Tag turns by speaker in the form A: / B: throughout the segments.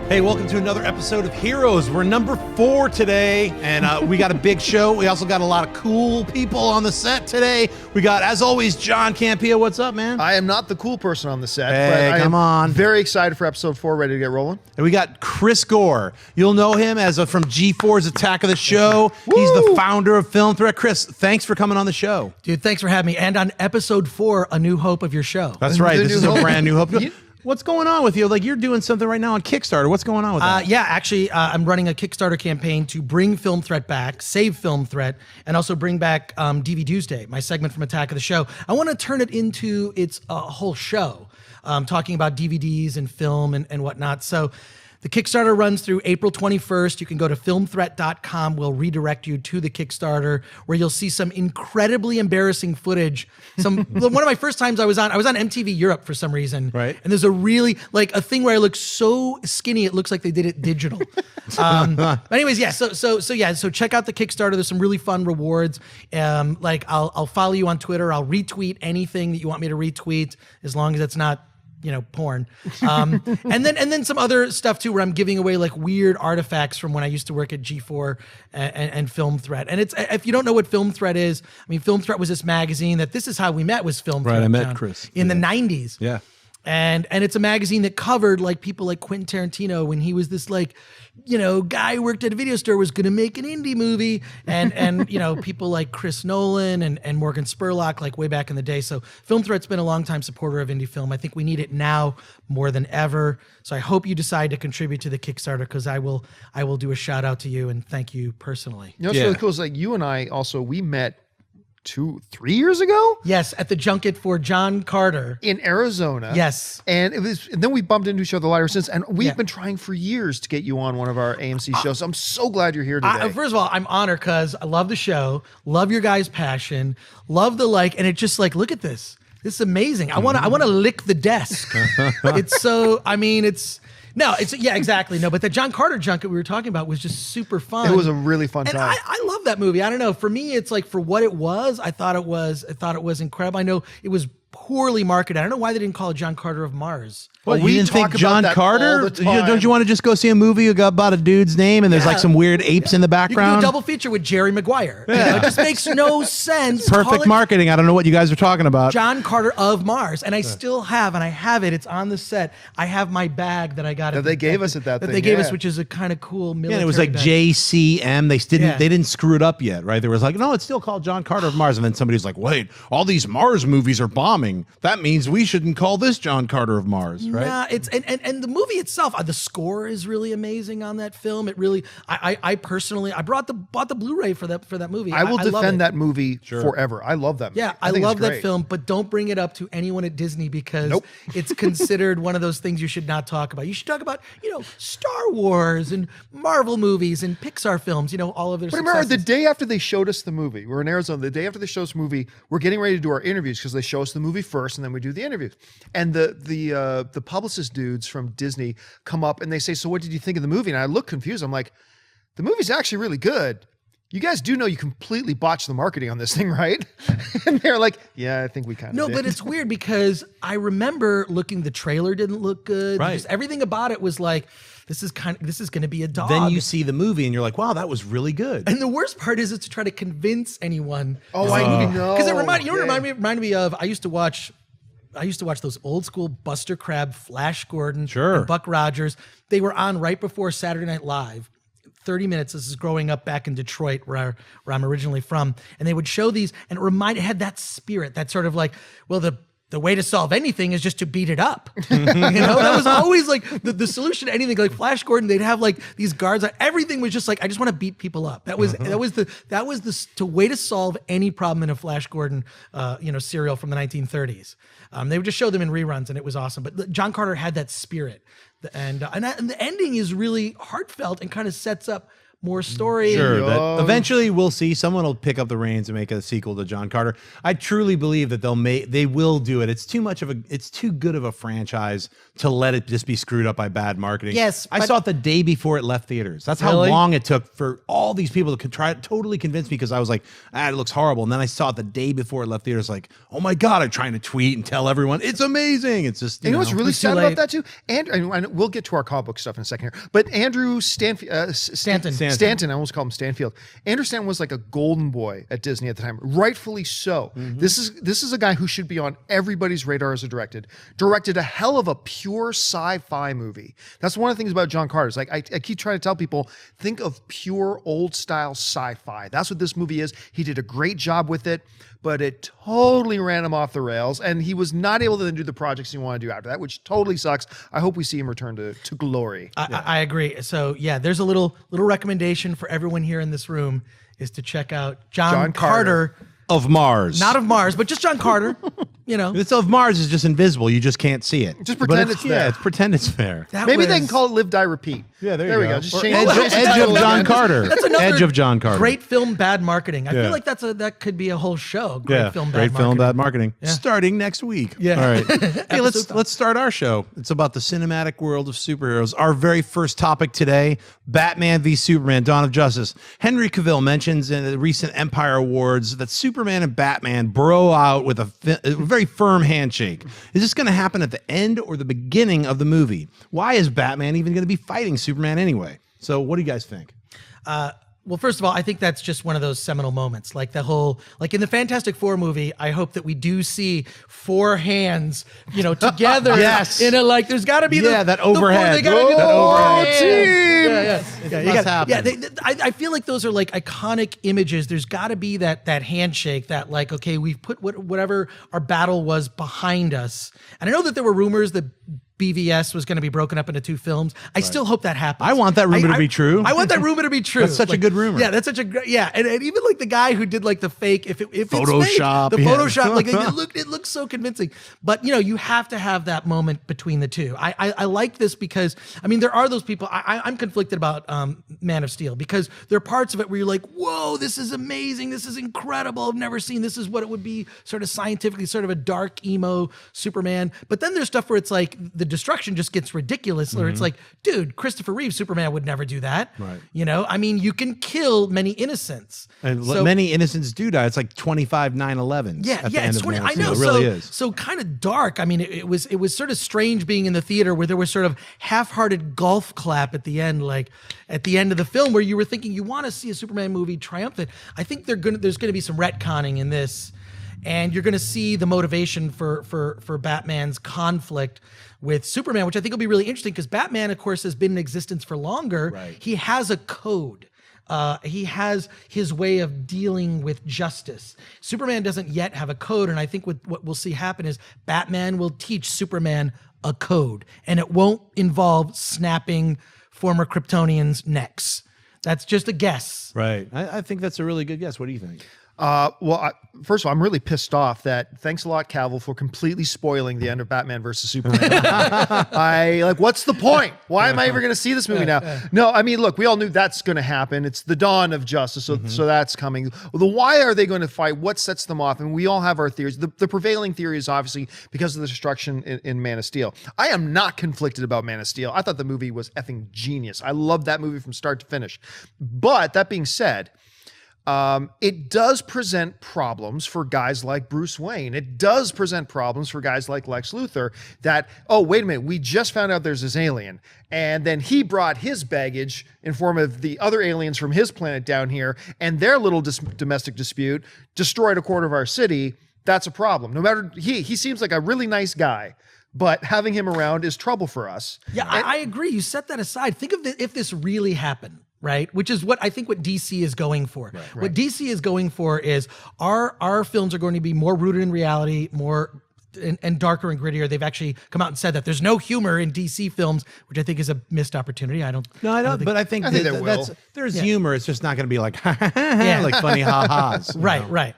A: Hey, welcome to another episode of Heroes. We're number 4 today, and we got a big show. We also got a lot of cool people on the set today. We got, as always, John Campea. What's up, man?
B: I am not the cool person on the set,
A: Hey,
B: but
A: come on.
B: Very excited for episode 4, ready to get rolling.
A: And we got Chris Gore. You'll know him as from G4's Attack of the Show. He's the founder of Film Threat. Chris, thanks for coming on the show.
C: Dude, thanks for having me. And on episode 4, A New Hope of your show.
A: That's right. This is a brand new hope.
B: You-
A: What's going on with you? Like, you're doing something right now on Kickstarter. What's going on with that?
C: Yeah, actually, I'm running a Kickstarter campaign to bring Film Threat back, save Film Threat, and also bring back DVD Tuesday, my segment from Attack of the Show. I want to turn it into its whole show, talking about DVDs and film and whatnot. So the Kickstarter runs through April 21st. You can go to filmthreat.com. We'll redirect you to the Kickstarter, where you'll see some incredibly embarrassing footage. One of my first times I was on MTV Europe for some reason.
A: Right.
C: And there's a really, like, a thing where I look so skinny, it looks like they did it digital. But anyways, yeah. So check out the Kickstarter. There's some really fun rewards. Like, I'll follow you on Twitter. I'll retweet anything that you want me to retweet, as long as it's not, porn. And then some other stuff too, where I'm giving away like weird artifacts from when I used to work at G4 and Film Threat. And it's, if you don't know what Film Threat is, I mean, Film Threat was this magazine that This Is How We Met was Film Threat.
A: Right, I met
C: John,
A: Chris.
C: in the 90s.
A: Yeah.
C: And it's a magazine that covered like people like Quentin Tarantino when he was this like, guy who worked at a video store, was going to make an indie movie, and people like Chris Nolan and Morgan Spurlock, like way back in the day. So Film Threat's been a longtime supporter of indie film. I think we need it now more than ever. So I hope you decide to contribute to the Kickstarter, because I will do a shout out to you and thank you personally.
B: You know what's really cool is, like, you and I also, we met 2-3 years ago?
C: Yes, at the junket for John Carter.
B: In Arizona.
C: Yes.
B: And then we bumped into each other later since, and we've been trying for years to get you on one of our AMC shows. So I'm so glad you're here today.
C: First of all, I'm honored because I love the show, love your guys' passion, love the and it's just like, look at this. This is amazing. I want to lick the desk. It's so, exactly. No, but the John Carter junket we were talking about was just super fun.
B: It was a really fun
C: and
B: time.
C: I love that movie. I don't know. For me, it's like, for what it was, I thought it was incredible. I know it was poorly marketed. I don't know why they didn't call it John Carter of Mars.
A: Well,
B: we
A: you didn't think
B: talk
A: John
B: about that
A: Carter?
B: all the time.
A: Don't you want to just go see a movie about a dude's name and there's like some weird apes in the
C: You can
A: background?
C: do a double feature with Jerry Maguire. It just makes no sense. Call
A: Perfect
C: it
A: marketing. I don't know what you guys are talking about.
C: John Carter of Mars, and I still have, and I have it. It's on the set. I have my bag that I got.
B: That they gave us at that thing,
C: they gave us,
B: yeah.
C: which is a kind of cool military.
A: Yeah, and it was like
C: bag.
A: JCM.
C: Yeah.
A: They didn't screw it up yet, right? There was like, no, it's still called John Carter of Mars. And then somebody's like, wait, all these Mars movies are bombing. That means we shouldn't call this John Carter of Mars, right?
C: Nah, it's and the movie itself, the score is really amazing on that film. It really, I personally, I bought the Blu-ray for that movie.
B: I will
C: love
B: defend
C: it.
B: that movie forever. I love that movie.
C: Yeah, I
B: think
C: love
B: it's
C: that
B: great.
C: film, but don't bring it up to anyone at Disney, because
B: Nope.
C: it's considered one of those things you should not talk about. You should talk about, Star Wars and Marvel movies and Pixar films, all of their
B: But remember, the
C: successes.
B: day after they showed us the movie, we're in Arizona, the day after they showed us the movie, we're getting ready to do our interviews, because they show us the movie first and then we do the interviews. And the publicist dudes from Disney come up and they say, so what did you think of the movie? And I look confused. I'm like, the movie's actually really good. You guys do know you completely botched the marketing on this thing, right? And they're like, yeah, I think we kind of
C: No,
B: did.
C: but it's weird, because I remember the trailer didn't look good.
A: Right.
C: Just everything about it was like, this is going to be a dog.
A: Then you see the movie and you're like, wow, that was really good.
C: And the worst part is to try to convince anyone.
B: Oh, I know.
C: Because it reminded me of, I used to watch those old school Buster Crabbe, Flash Gordon, and Buck Rogers. They were on right before Saturday Night Live. 30 minutes. This is growing up back in Detroit, where I'm originally from. And they would show these, and it had that spirit, that sort of like, well, the way to solve anything is just to beat it up. That was always like the solution to anything. Like Flash Gordon, they'd have like these guards. Everything was just like, I just want to beat people up. That was the way to solve any problem in a Flash Gordon, serial from the 1930s. They would just show them in reruns, and it was awesome. But John Carter had that spirit, and the ending is really heartfelt and kind of sets up more story.
A: Sure. That eventually we'll see someone will pick up the reins and make a sequel to John Carter. I truly believe that they will do it. It's too good of a franchise to let it just be screwed up by bad marketing.
C: Yes,
A: I saw it the day before it left theaters. That's how long it took for all these people to totally convince me, because I was like, it looks horrible. And then I saw it the day before it left theaters, like, oh my God, I'm trying to tweet and tell everyone it's amazing. It's just,
B: you know what's really sad about that too? And we'll get to our comic book stuff in a second here. But Andrew Stanton, I almost call him Stanfield. Andrew Stanton was like a golden boy at Disney at the time, rightfully so. This is a guy who should be on everybody's radar as a directed a hell of a pure sci-fi movie. That's one of the things about John Carter. It's like I keep trying to tell people, think of pure old style sci-fi. That's what this movie is. He did a great job with it, but it totally ran him off the rails, and he was not able to then do the projects he wanted to do after that, which totally sucks. I hope we see him return to glory.
C: I agree. So yeah, there's a little recommendation for everyone here in this room is to check out John Carter
A: of Mars.
C: Not of Mars, but just John Carter.
A: It's of Mars is just invisible. You just can't see it.
B: Just pretend it's there.
A: Yeah, pretend it's there.
B: Maybe they can call it Live, Die, Repeat.
A: Yeah, there we go.
B: Just
A: Edge of John Carter.
C: That's another
A: Edge of John Carter.
C: Great film, bad marketing. I feel like that could be a whole show. Great film, bad marketing.
A: Yeah. Starting next week.
C: Yeah.
A: All right. Hey, let's start our show. It's about the cinematic world of superheroes. Our very first topic today: Batman v Superman: Dawn of Justice. Henry Cavill mentions in the recent Empire Awards that Superman and Batman bro out with a very firm handshake. Is this going to happen at the end or the beginning of the movie? Why is Batman even going to be fighting Superman anyway? So what do you guys think?
C: Well, first of all, I think that's just one of those seminal moments. Like in the Fantastic Four movie, I hope that we do see four hands, together.
A: Yes.
C: There's got to be
A: that overhead.
C: That overhead
B: team.
C: I feel like those are like iconic images. There's got to be that handshake that okay, we've put whatever our battle was behind us. And I know that there were rumors that BVS was going to be broken up into two films. I still hope that happens.
A: I want that rumor to be true.
C: I want that rumor to be true.
A: That's such a good rumor.
C: Yeah, that's such a great. Yeah, and even like the guy who did like the fake, if
A: Photoshop,
C: it's fake, Photoshop, it looks so convincing. But you have to have that moment between the two. I like this because there are those people. I'm conflicted about Man of Steel because there are parts of it where you're like, whoa, this is amazing, this is incredible. I've never seen this is what it would be, sort of scientifically, sort of a dark emo Superman. But then there's stuff where it's like the destruction just gets ridiculous, or it's like, dude, Christopher Reeve Superman would never do that.
A: Right.
C: You can kill many innocents.
A: And many innocents do die. It's like 25 9/11s.
C: Yeah, it's 20. I know.
A: It really is.
C: So kind of dark. It was sort of strange being in the theater where there was sort of half-hearted golf clap at the end, like at the end of the film, where you were thinking you want to see a Superman movie triumphant. I think there's going to be some retconning in this. And you're going to see the motivation for Batman's conflict with Superman, which I think will be really interesting because Batman, of course, has been in existence for longer.
A: Right.
C: He has a code. He has his way of dealing with justice. Superman doesn't yet have a code, and I think what we'll see happen is Batman will teach Superman a code, and it won't involve snapping former Kryptonians' necks. That's just a guess.
A: Right. I think that's a really good guess. What do you think?
B: First of all, I'm really pissed off that thanks a lot, Cavill, for completely spoiling the end of Batman versus Superman. What's the point? Why am I ever going to see this movie now? No, look, we all knew that's going to happen. It's the dawn of justice, so that's coming. Well, why are they going to fight? What sets them off? And we all have our theories. The prevailing theory is obviously because of the destruction in Man of Steel. I am not conflicted about Man of Steel. I thought the movie was effing genius. I loved that movie from start to finish. But that being said, it does present problems for guys like Bruce Wayne. It does present problems for guys like Lex Luthor that, oh, wait a minute, we just found out there's this alien. And then he brought his baggage in form of the other aliens from his planet down here, and their little domestic dispute destroyed a quarter of our city. That's a problem. No matter, he seems like a really nice guy, but having him around is trouble for us.
C: Yeah, I agree. You set that aside. Think of if this really happened. Right, which is what I think what DC is going for. Right. What DC is going for is our films are going to be more rooted in reality, more and darker and grittier. They've actually come out and said that there's no humor in DC films, which I think is a missed opportunity. I don't.
A: But I think there's humor. It's just not going to be like like funny ha-has.
C: Right.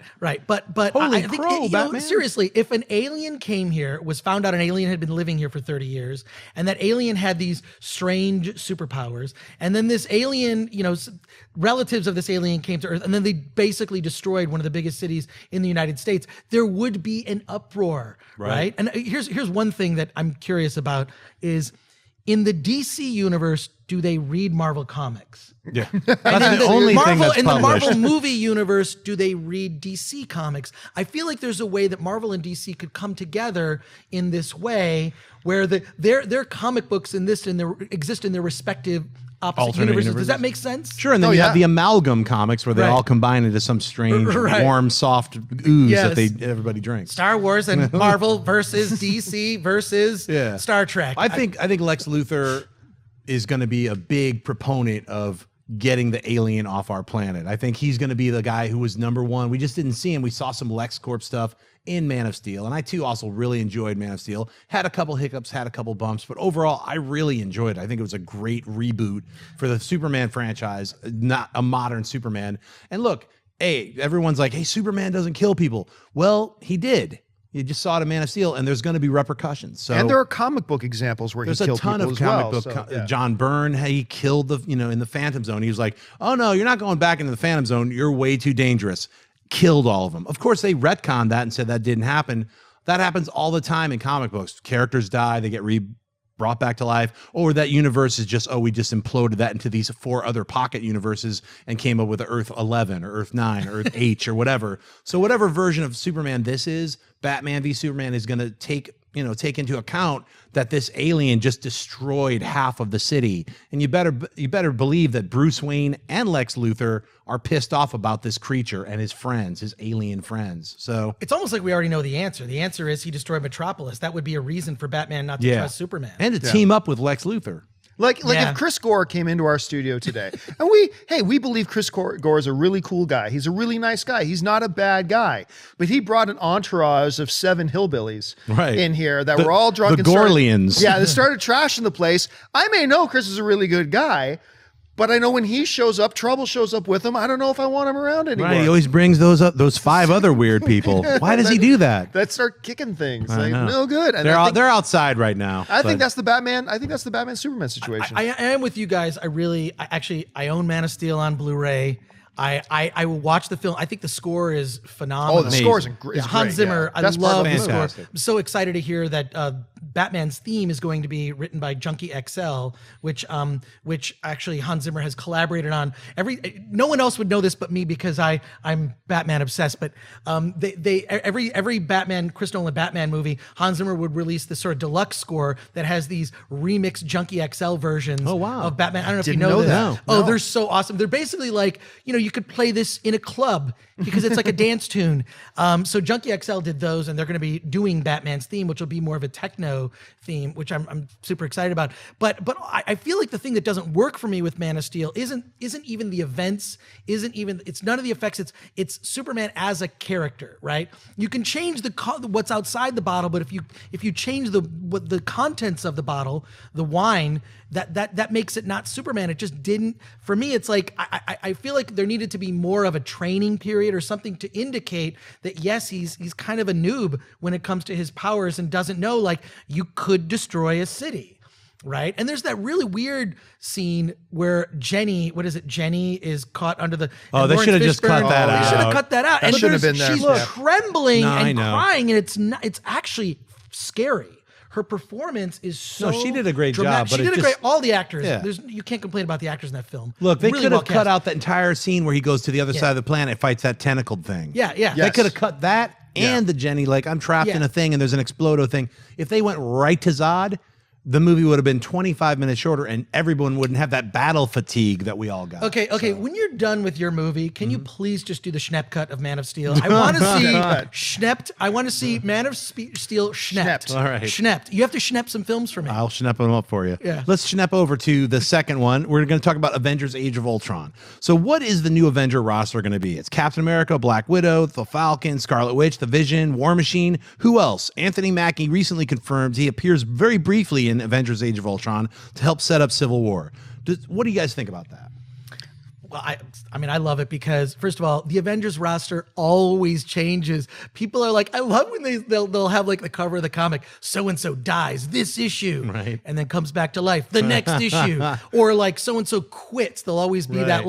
C: But
A: Holy
C: I think
A: crow, Batman.
C: seriously, if an alien came here, was found out an alien had been living here for 30 years, and that alien had these strange superpowers, and then this alien, relatives of this alien came to Earth, and then they basically destroyed one of the biggest cities in the United States, there would be an uproar, right? And here's one thing that I'm curious about is, in the DC universe, do they read Marvel comics?
A: Yeah, that's the only thing that's
C: in the
A: published.
C: Marvel movie universe, do they read DC comics? I feel like there's a way that Marvel and DC could come together in this way, where their comic books exist in their respective opposite
A: Alternate
C: universes. Does that make sense?
A: Sure, and then you have the amalgam comics where they all combine into some strange, warm, soft ooze that everybody drinks.
C: Star Wars and Marvel versus DC versus Star Trek.
A: I think Lex Luthor is going to be a big proponent of getting the alien off our planet. I think he's going to be the guy who was number one. We just didn't see him. We saw some LexCorp stuff in Man of Steel, and I too also really enjoyed Man of Steel. Had a couple hiccups, had a couple bumps, but overall I really enjoyed it. I think it was a great reboot for the Superman franchise, not a modern Superman. And look, hey, everyone's like, hey, Superman doesn't kill people. Well, he did. You just saw it in Man of Steel, and there's going to be repercussions. So,
B: and there are comic book examples where he killed people as well.
A: There's a ton of comic book. John Byrne, he killed in the Phantom Zone. He was like, oh no, you're not going back into the Phantom Zone. You're way too dangerous. Killed all of them. Of course, they retconned that and said that didn't happen. That happens all the time in comic books. Characters die, they get brought back to life, or that universe is just, we just imploded that into these 4 other pocket universes and came up with Earth 11 or Earth 9 or Earth H or whatever. So whatever version of Superman this is, Batman v Superman is going to take into account that this alien just destroyed half of the city. And you better believe that Bruce Wayne and Lex Luthor are pissed off about this creature and his friends, his alien friends. So
C: it's almost like we already know the answer. The answer is he destroyed Metropolis. That would be a reason for Batman not to trust Superman.
A: And to team up with Lex Luthor.
B: Like if Chris Gore came into our studio today, and we believe Chris Gore is a really cool guy. He's a really nice guy. He's not a bad guy, but he brought an entourage of 7 hillbillies in here that were all drunk.
A: The Gorlians.
B: They started trashing the place. I may know Chris is a really good guy, but I know when he shows up, trouble shows up with him. I don't know if I want him around anymore.
A: Right, he always brings those 5 other weird people. Why does he do that?
B: That start kicking things. No good. And
A: they're outside right now.
B: I think that's the Batman. I think that's the Batman Superman situation.
C: I am with you guys. I own Man of Steel on Blu-ray. I will watch the film. I think the score is phenomenal.
B: Oh, the score is great.
C: Hans Zimmer. I love the score.
A: Fantastic.
C: I'm so excited to hear that Batman's theme is going to be written by Junkie XL, which actually Hans Zimmer has collaborated on. No one else would know this but me because I'm Batman obsessed. But every Batman, Chris Nolan Batman movie, Hans Zimmer would release this sort of deluxe score that has these remixed Junkie XL versions of Batman. I don't know if you know that.
B: No.
C: They're so awesome. They're basically like, you could play this in a club because it's like a dance tune. So Junkie XL did those, and they're going to be doing Batman's theme, which will be more of a techno theme, which I'm super excited about. But I feel like the thing that doesn't work for me with Man of Steel isn't even the events, it's none of the effects. It's Superman as a character, right? You can change what's outside the bottle, but if you change the contents of the bottle, the wine, that makes it not Superman. It just didn't. For me, it's like I feel like there needed to be more of a training period or something to indicate that yes, he's kind of a noob when it comes to his powers and doesn't know like you could destroy a city, right? And there's that really weird scene where Jenny is caught under the.
A: Oh, they should have just cut that out.
C: They should have cut that out.
B: That should have been there.
C: She's trembling and crying, and it's actually scary. Her performance is so.
A: No, she did a great
C: dramatic.
A: job. But
C: she did a great. All the actors. Yeah. You can't complain about the actors in that film.
A: Look, they could have cut out that entire scene where he goes to the other side of the planet, fights that tentacled thing.
C: Yeah.
A: They could have cut that and the Jenny, like I'm trapped in a thing and there's an explodo thing. If they went right to Zod, the movie would have been 25 minutes shorter and everyone wouldn't have that battle fatigue that we all got.
C: Okay. So. When you're done with your movie, can you please just do the Schnepp cut of Man of Steel? I want to see Schnepped. I want to see Man of Steel Schnepped.
A: All right.
C: Schnepped. You have to Schnepp some films for me.
A: I'll Schnepp them up for you.
C: Yeah.
A: Let's Schnepp over to the second one. We're going to talk about Avengers Age of Ultron. So what is the new Avenger roster going to be? It's Captain America, Black Widow, the Falcon, Scarlet Witch, the Vision, War Machine. Who else? Anthony Mackie recently confirmed he appears very briefly in Avengers Age of Ultron to help set up Civil War. What do you guys think about that?
C: Well, I mean, I love it because, first of all, the Avengers roster always changes. People are like, I love when they'll have like the cover of the comic, so-and-so dies this issue,
A: right,
C: and then comes back to life the next issue. Or like so-and-so quits. There'll always be that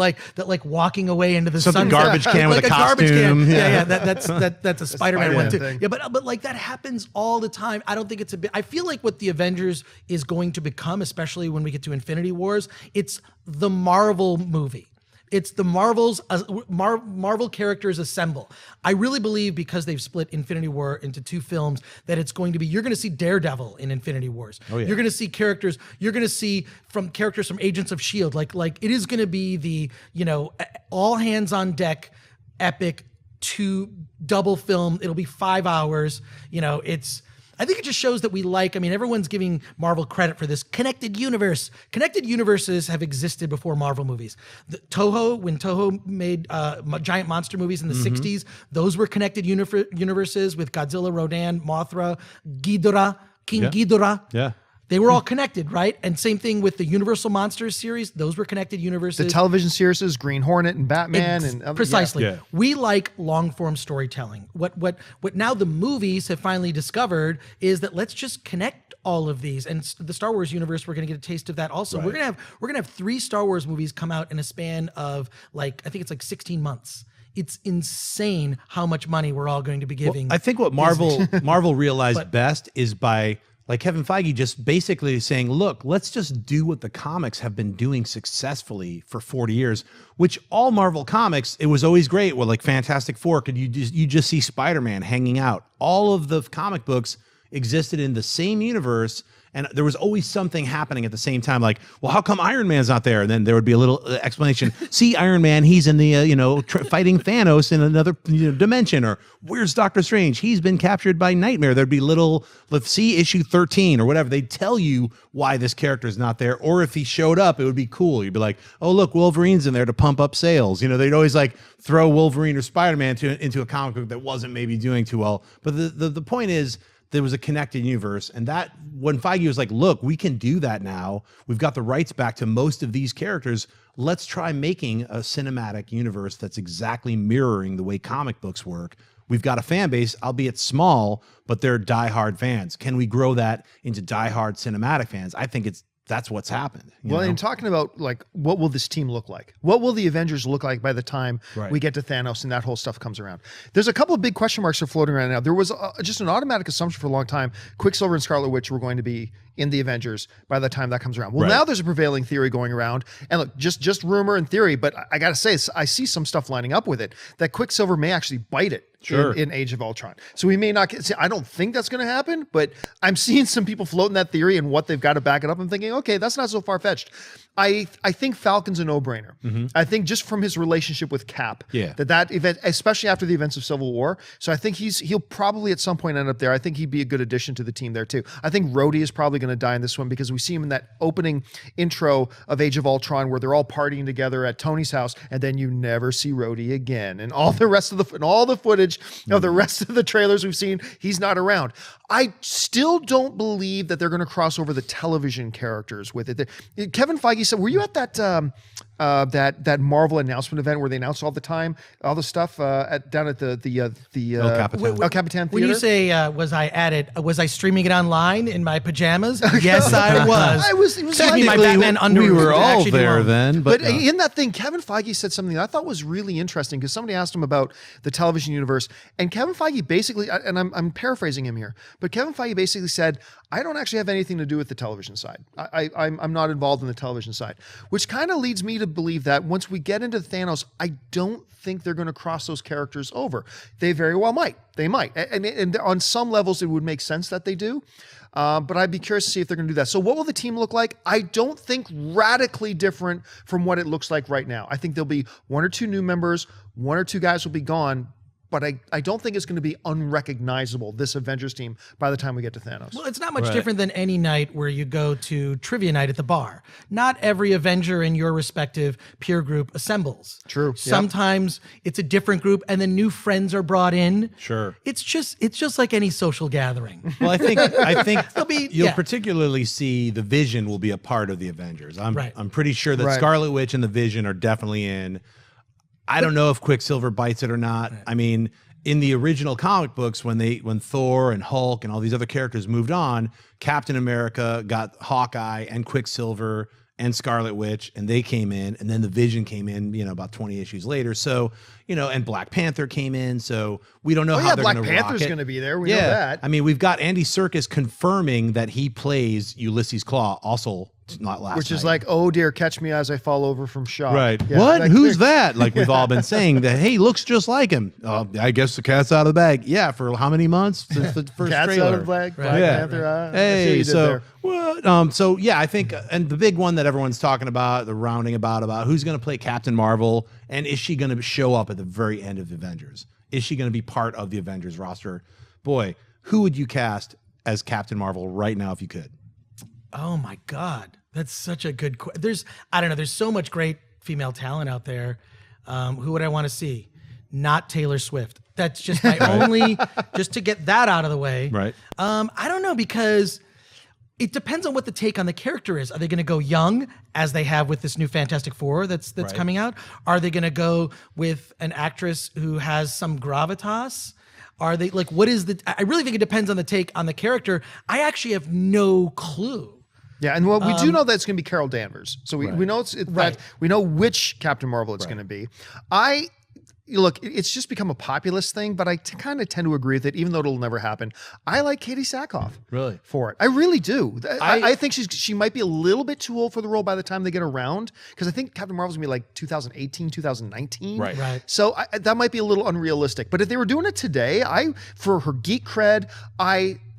C: walking away into the
A: something
C: sunset.
A: garbage can
C: like
A: with a
C: garbage
A: costume.
C: can. Yeah, that's a Spider-Man one too.
B: Thing.
C: Yeah, but like that happens all the time. I don't think it's a bit. I feel like what the Avengers is going to become, especially when we get to Infinity Wars, it's the Marvel movie. It's the Marvel characters assemble. I really believe because they've split Infinity War into 2 films that it's going to be, you're going to see Daredevil in Infinity Wars.
A: Oh, yeah.
C: You're going to see characters from Agents of S.H.I.E.L.D. Like it is going to be the, all hands on deck epic 2 double film. It'll be 5 hours. I think it just shows that we everyone's giving Marvel credit for this connected universe. Connected universes have existed before Marvel movies. When Toho made giant monster movies in the 60s, those were connected universes with Godzilla, Rodan, Mothra, Ghidorah, King Ghidorah.
A: Yeah.
C: They were all connected, right? And same thing with the Universal Monsters series. Those were connected universes.
B: The television series, Green Hornet and Batman, and
C: precisely.
A: Yeah.
C: We like long form storytelling. What now the movies have finally discovered is that let's just connect all of these. And the Star Wars universe, we're going to get a taste of that also. Right. We're gonna have 3 Star Wars movies come out in a span of I think it's 16 months. It's insane how much money we're all going to be giving.
A: Well, I think what Marvel realized best is by, like Kevin Feige just basically saying, look, let's just do what the comics have been doing successfully for 40 years, which all Marvel comics, it was always great. Well, like Fantastic Four, you just see Spider-Man hanging out. All of the comic books existed in the same universe, and there was always something happening at the same time. Like, well, how come Iron Man's not there? And then there would be a little explanation. See, Iron Man, he's in the, fighting Thanos in another dimension. Or where's Doctor Strange? He's been captured by Nightmare. There'd be let's see issue 13 or whatever. They'd tell you why this character is not there. Or if he showed up, it would be cool. You'd be like, oh, look, Wolverine's in there to pump up sales. They'd always like throw Wolverine or Spider-Man into a comic book that wasn't maybe doing too well. But the point is, there was a connected universe, and that when Feige was like, look, we can do that now. We've got the rights back to most of these characters. Let's try making a cinematic universe that's exactly mirroring the way comic books work. We've got a fan base, albeit small, but they're diehard fans. Can we grow that into diehard cinematic fans? I think that's what's happened.
B: Well, in talking about like, what will this team look like? What will the Avengers look like by the time we get to Thanos and that whole stuff comes around? There's a couple of big question marks that are floating around now. There was just an automatic assumption for a long time. Quicksilver and Scarlet Witch were going to be in the Avengers by the time that comes around. Well, now there's a prevailing theory going around, and look, just rumor and theory, but I got to say, I see some stuff lining up with it, that Quicksilver may actually bite it. In Age of Ultron. So we may not I don't think that's going to happen, but I'm seeing some people floating that theory and what they've got to back it up. I'm thinking, okay, that's not so far-fetched. I think Falcon's a no-brainer. Mm-hmm. I think just from his relationship with Cap, that event, especially after the events of Civil War. So I think he'll probably at some point end up there. I think he'd be a good addition to the team there too. I think Rhodey is probably going to die in this one because we see him in that opening intro of Age of Ultron where they're all partying together at Tony's house, and then you never see Rhodey again. And all the rest of all the footage of the rest of the trailers we've seen, he's not around. I still don't believe that they're going to cross over the television characters with it. Kevin Feige said, were you at that that Marvel announcement event where they announce all the stuff down at the El Capitan Theater?
C: When you say was I at it, was I streaming it online in my pajamas? Yes, I was.
B: It was
C: like my Batman underwear.
A: We were all there then,
B: but in that thing, Kevin Feige said something that I thought was really interesting because somebody asked him about the television universe, and Kevin Feige basically, and I'm paraphrasing him here, but Kevin Feige basically said, I don't actually have anything to do with the television side. I'm not involved in the television side, which kind of leads me to believe that once we get into Thanos, I don't think they're going to cross those characters over. They very well might. They might. And on some levels, it would make sense that they do. But I'd be curious to see if they're going to do that. So what will the team look like? I don't think radically different from what it looks like right now. I think there'll be 1 or 2 new members, 1 or 2 guys will be gone. But I don't think it's going to be unrecognizable, this Avengers team, by the time we get to Thanos.
C: Well, it's not much different than any night where you go to trivia night at the bar. Not every Avenger in your respective peer group assembles.
B: True.
C: Sometimes it's a different group and then new friends are brought in.
A: Sure.
C: It's just like any social gathering.
A: Well, I think you'll particularly see the Vision will be a part of the Avengers. I'm pretty sure that Scarlet Witch and the Vision are definitely in. I don't know if Quicksilver bites it or not. I mean, in the original comic books, when Thor and Hulk and all these other characters moved on, Captain America got Hawkeye and Quicksilver and Scarlet Witch, and they came in, and then the Vision came in, about 20 issues later. So, and Black Panther came in. So we don't know how they're going to rock it.
B: Black Panther's going to be there. We know that.
A: I mean, we've got Andy Serkis confirming that he plays Ulysses Klaue, also not last
B: Which
A: night.
B: is like, oh dear, catch me as I fall over from shock.
A: Right.
B: Yeah,
A: what? Who's that? Like we've all been saying that, hey, looks just like him. I guess the cat's out of the bag. Yeah, for how many months since the first
B: cat's
A: trailer?
B: out of the bag. Black Panther.
A: Hey, so yeah, I think, and the big one that everyone's talking about, the rounding about who's going to play Captain Marvel, and is she going to show up at the very end of the Avengers? Is she going to be part of the Avengers roster? Boy, who would you cast as Captain Marvel right now if you could?
C: Oh my God. That's such a good question. There's so much great female talent out there. Who would I want to see? Not Taylor Swift. That's just my only, just to get that out of the way.
A: Right.
C: I don't know, because it depends on what the take on the character is. Are they going to go young, as they have with this new Fantastic Four that's coming out? Are they going to go with an actress who has some gravitas? Are they like, what is I really think it depends on the take on the character. I actually have no clue.
B: Yeah, and we do know that it's going to be Carol Danvers. So we know that we know which Captain Marvel it's going to be. Look, it's just become a populist thing, but I kind of tend to agree with it, even though it'll never happen. I like Katie Sackhoff for it. I really do. I think she might be a little bit too old for the role by the time they get around, because I think Captain Marvel's going to be like 2018, 2019.
A: Right.
B: So that might be a little unrealistic. But if they were doing it today, for her geek cred,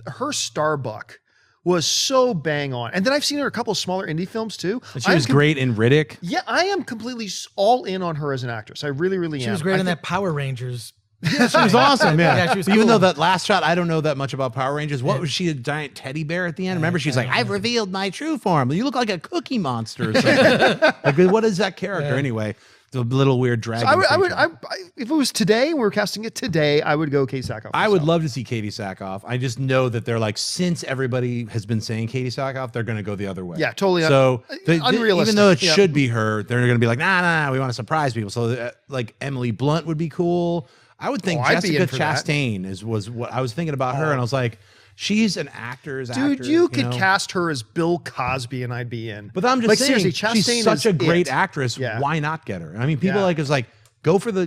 B: her Starbuck was so bang on. And then I've seen her in a couple of smaller indie films too.
A: She was great in Riddick.
B: Yeah, I am completely all in on her as an actress. I really, really am.
C: She was great in that Power Rangers.
A: Yeah, she was awesome. Yeah,
C: she was
A: Even
C: cool.
A: though that last shot, I don't know that much about Power Rangers. What was she, a giant teddy bear at the end? Remember, she's like, I've revealed my true form. You look like a cookie monster or something. Like, what is that character anyway? The little weird dragon.
B: So if it was today, we were casting it today, I would go Katie Sackhoff.
A: I would love to see Katie Sackhoff. I just know that they're like, since everybody has been saying Katie Sackhoff, they're going to go the other way.
B: Yeah, totally.
A: So
B: unrealistic.
A: Even though it should be her, they're going to be like, nah, we want to surprise people. So like Emily Blunt would be cool. I would think Jessica Chastain was what I was thinking about her, and I was like, she's an actor's actor.
B: Dude, you could cast her as Bill Cosby and I'd be in.
A: But I'm just saying,
B: seriously, Chastain
A: she's such a great
B: it.
A: actress.
B: Yeah.
A: Why not get her? I mean, people is like, go for the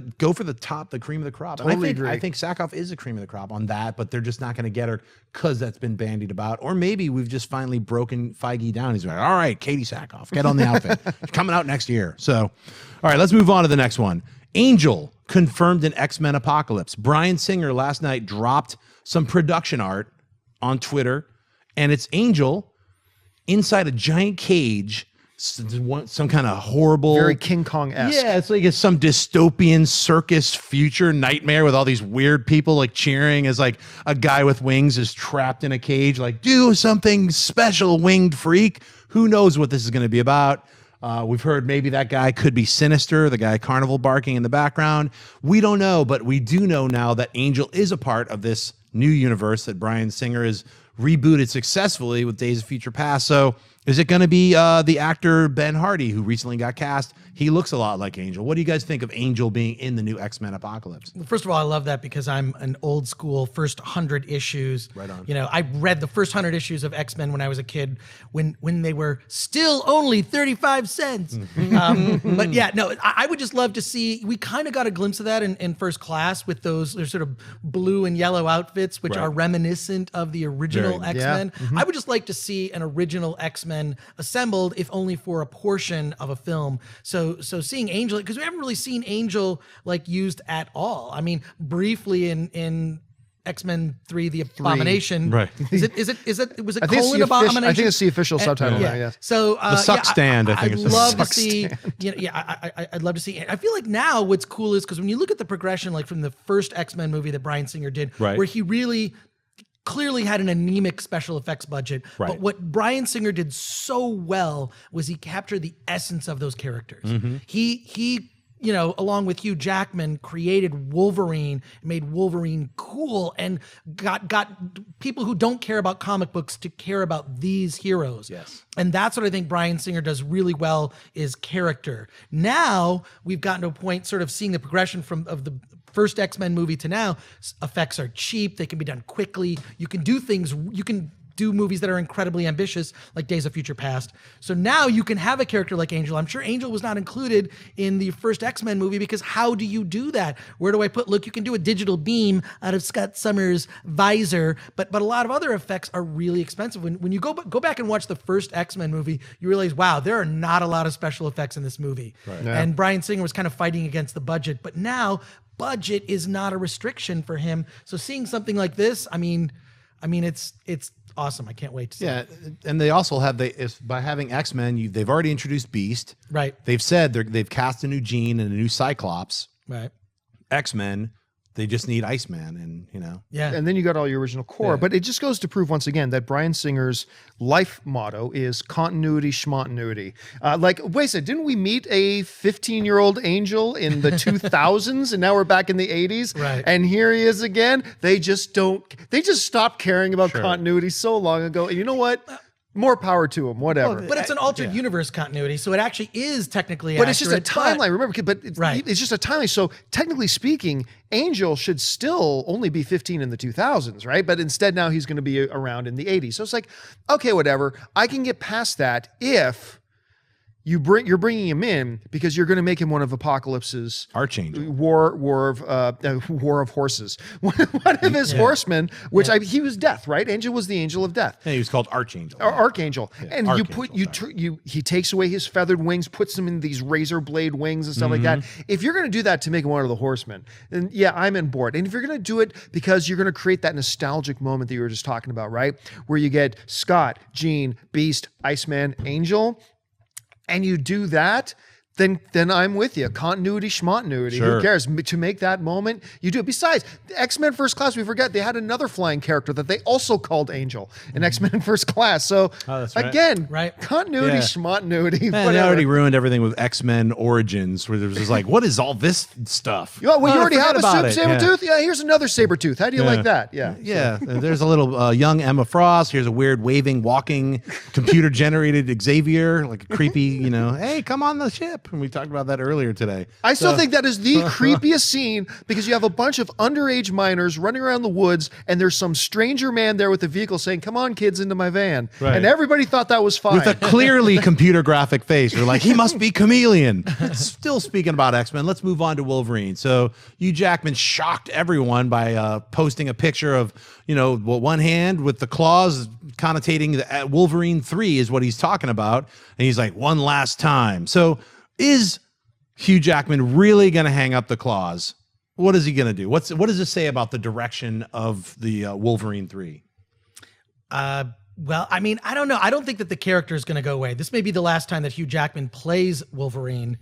A: top, the cream of the crop.
B: Totally
A: and
B: agree.
A: I think Sackhoff is a cream of the crop on that, but they're just not going to get her because that's been bandied about. Or maybe we've just finally broken Feige down. He's like, all right, Katie Sackhoff, get on the outfit. She's coming out next year. So, all right, let's move on to the next one. Angel confirmed in X-Men Apocalypse. Bryan Singer last night dropped some production art on Twitter, and it's Angel inside a giant cage, some kind of horrible,
B: very King Kong-esque.
A: Yeah, it's like some dystopian circus future nightmare with all these weird people like cheering as like a guy with wings is trapped in a cage, like, do something special, winged freak. Who knows what this is going to be about? We've heard maybe that guy could be Sinister, the guy Carnival barking in the background. We don't know, but we do know now that Angel is a part of this new universe that Bryan Singer has rebooted successfully with Days of Future Past. So is it going to be the actor Ben Hardy, who recently got cast? He looks a lot like Angel. What do you guys think of Angel being in the new X-Men Apocalypse?
C: First of all, I love that because I'm an old school first 100 issues.
A: Right on.
C: You know, I read the first 100 issues of X-Men when I was a kid, when they were still only 35 cents. But yeah, no, I would just love to see, we kind of got a glimpse of that in First Class with those sort of blue and yellow outfits, which are reminiscent of the original X-Men. I would just like to see an original X-Men X-Men assembled, if only for a portion of a film. So seeing Angel, because we haven't really seen Angel like used at all. I mean, briefly in X-Men 3, The Abomination.
A: Right.
C: Was it
B: I think
C: colon Abomination?
B: I think it's the official subtitle now, yeah.
C: So
A: The suck stand, I think
C: I'd
A: it's the
C: love to
A: suck
C: see. I'd love to see. I feel like now what's cool is because when you look at the progression, like from the first X-Men movie that Bryan Singer did,
A: Right.
C: where he really clearly had an anemic special effects budget.
A: Right.
C: But what Bryan Singer did so well was he captured the essence of those characters. He along with Hugh Jackman, created Wolverine, made Wolverine cool, and got people who don't care about comic books to care about these heroes.
A: Yes.
C: And that's what I think Bryan Singer does really well, is character. Now we've gotten to a point sort of seeing the progression of the first X-Men movie to now. Effects are cheap. They can be done quickly. You can do things, you can do movies that are incredibly ambitious, like Days of Future Past. So now you can have a character like Angel. I'm sure Angel was not included in the first X-Men movie because how do you do that? Where do I put, look, you can do a digital beam out of Scott Summers' visor, but a lot of other effects are really expensive. When you go back and watch the first X-Men movie, you realize, wow, there are not a lot of special effects in this movie. Right. Yeah. And Bryan Singer was kind of fighting against the budget, but now budget is not a restriction for him. So seeing something like this, I mean, it's awesome. I can't wait to see it.
A: And they also have by having X-Men, they've already introduced Beast.
C: Right.
A: They've said they've cast a new Jean and a new Cyclops.
C: Right.
A: X-Men, they just need Iceman, and
C: Yeah.
B: And then you got all your original core.
A: Yeah.
B: But it just goes to prove once again that Bryan Singer's life motto is continuity schmontinuity. Wait a second, didn't we meet a 15-year-old Angel in the 2000s and now we're back in the 80s?
C: Right.
B: And here he is again. They just stopped caring about continuity so long ago. And you know what? More power to him, whatever.
C: But it's an altered universe continuity, so it actually is technically
B: But
C: accurate.
B: it's just a timeline, remember? But
C: Right.
B: it's just a timeline. So technically speaking, Angel should still only be 15 in the 2000s, right? But instead now he's going to be around in the 80s. So it's like, okay, whatever. I can get past that if you're bringing him in because you're going to make him one of Apocalypse's
A: Archangel
B: war of horses, one of his horsemen. Which he was Death, right? Angel was the angel of death.
A: he was called Archangel.
B: Archangel. And
A: Archangel,
B: he takes away his feathered wings, puts them in these razor blade wings and stuff like that. If you're going to do that to make him one of the horsemen, then yeah, I'm on board. And if you're going to do it because you're going to create that nostalgic moment that you were just talking about, right? Where you get Scott, Jean, Beast, Iceman, Angel, and you do that, then I'm with you. Continuity, schmontinuity.
A: Sure.
B: Who cares? To make that moment, you do it. Besides, X-Men First Class, we forget they had another flying character that they also called Angel in X-Men First Class. So
A: that's right.
B: again,
C: Right.
B: continuity, schmontinuity.
A: Man, they already ruined everything with X-Men Origins, where there was just like, what is all this stuff?
B: You already have a
A: Sabretooth?
B: Sabretooth? Yeah, here's another Sabretooth. How do you like that? Yeah.
A: Yeah, there's a little young Emma Frost. Here's a weird waving, walking, computer-generated Xavier, like a creepy, hey, come on the ship. And we talked about that earlier today.
B: I still think that is the creepiest scene because you have a bunch of underage minors running around the woods and there's some stranger man there with a vehicle saying, come on, kids, into my van.
A: Right.
B: And everybody thought that was fine.
A: With a clearly computer graphic face. You're like, he must be Chameleon. Still speaking about X-Men, let's move on to Wolverine. So Hugh Jackman shocked everyone by posting a picture of, one hand with the claws connotating the Wolverine 3 is what he's talking about. And he's like, one last time. So is Hugh Jackman really going to hang up the claws? What is he going to do? What does it say about the direction of the Wolverine 3?
C: Well, I mean, I don't know. I don't think that the character is going to go away. This may be the last time that Hugh Jackman plays Wolverine.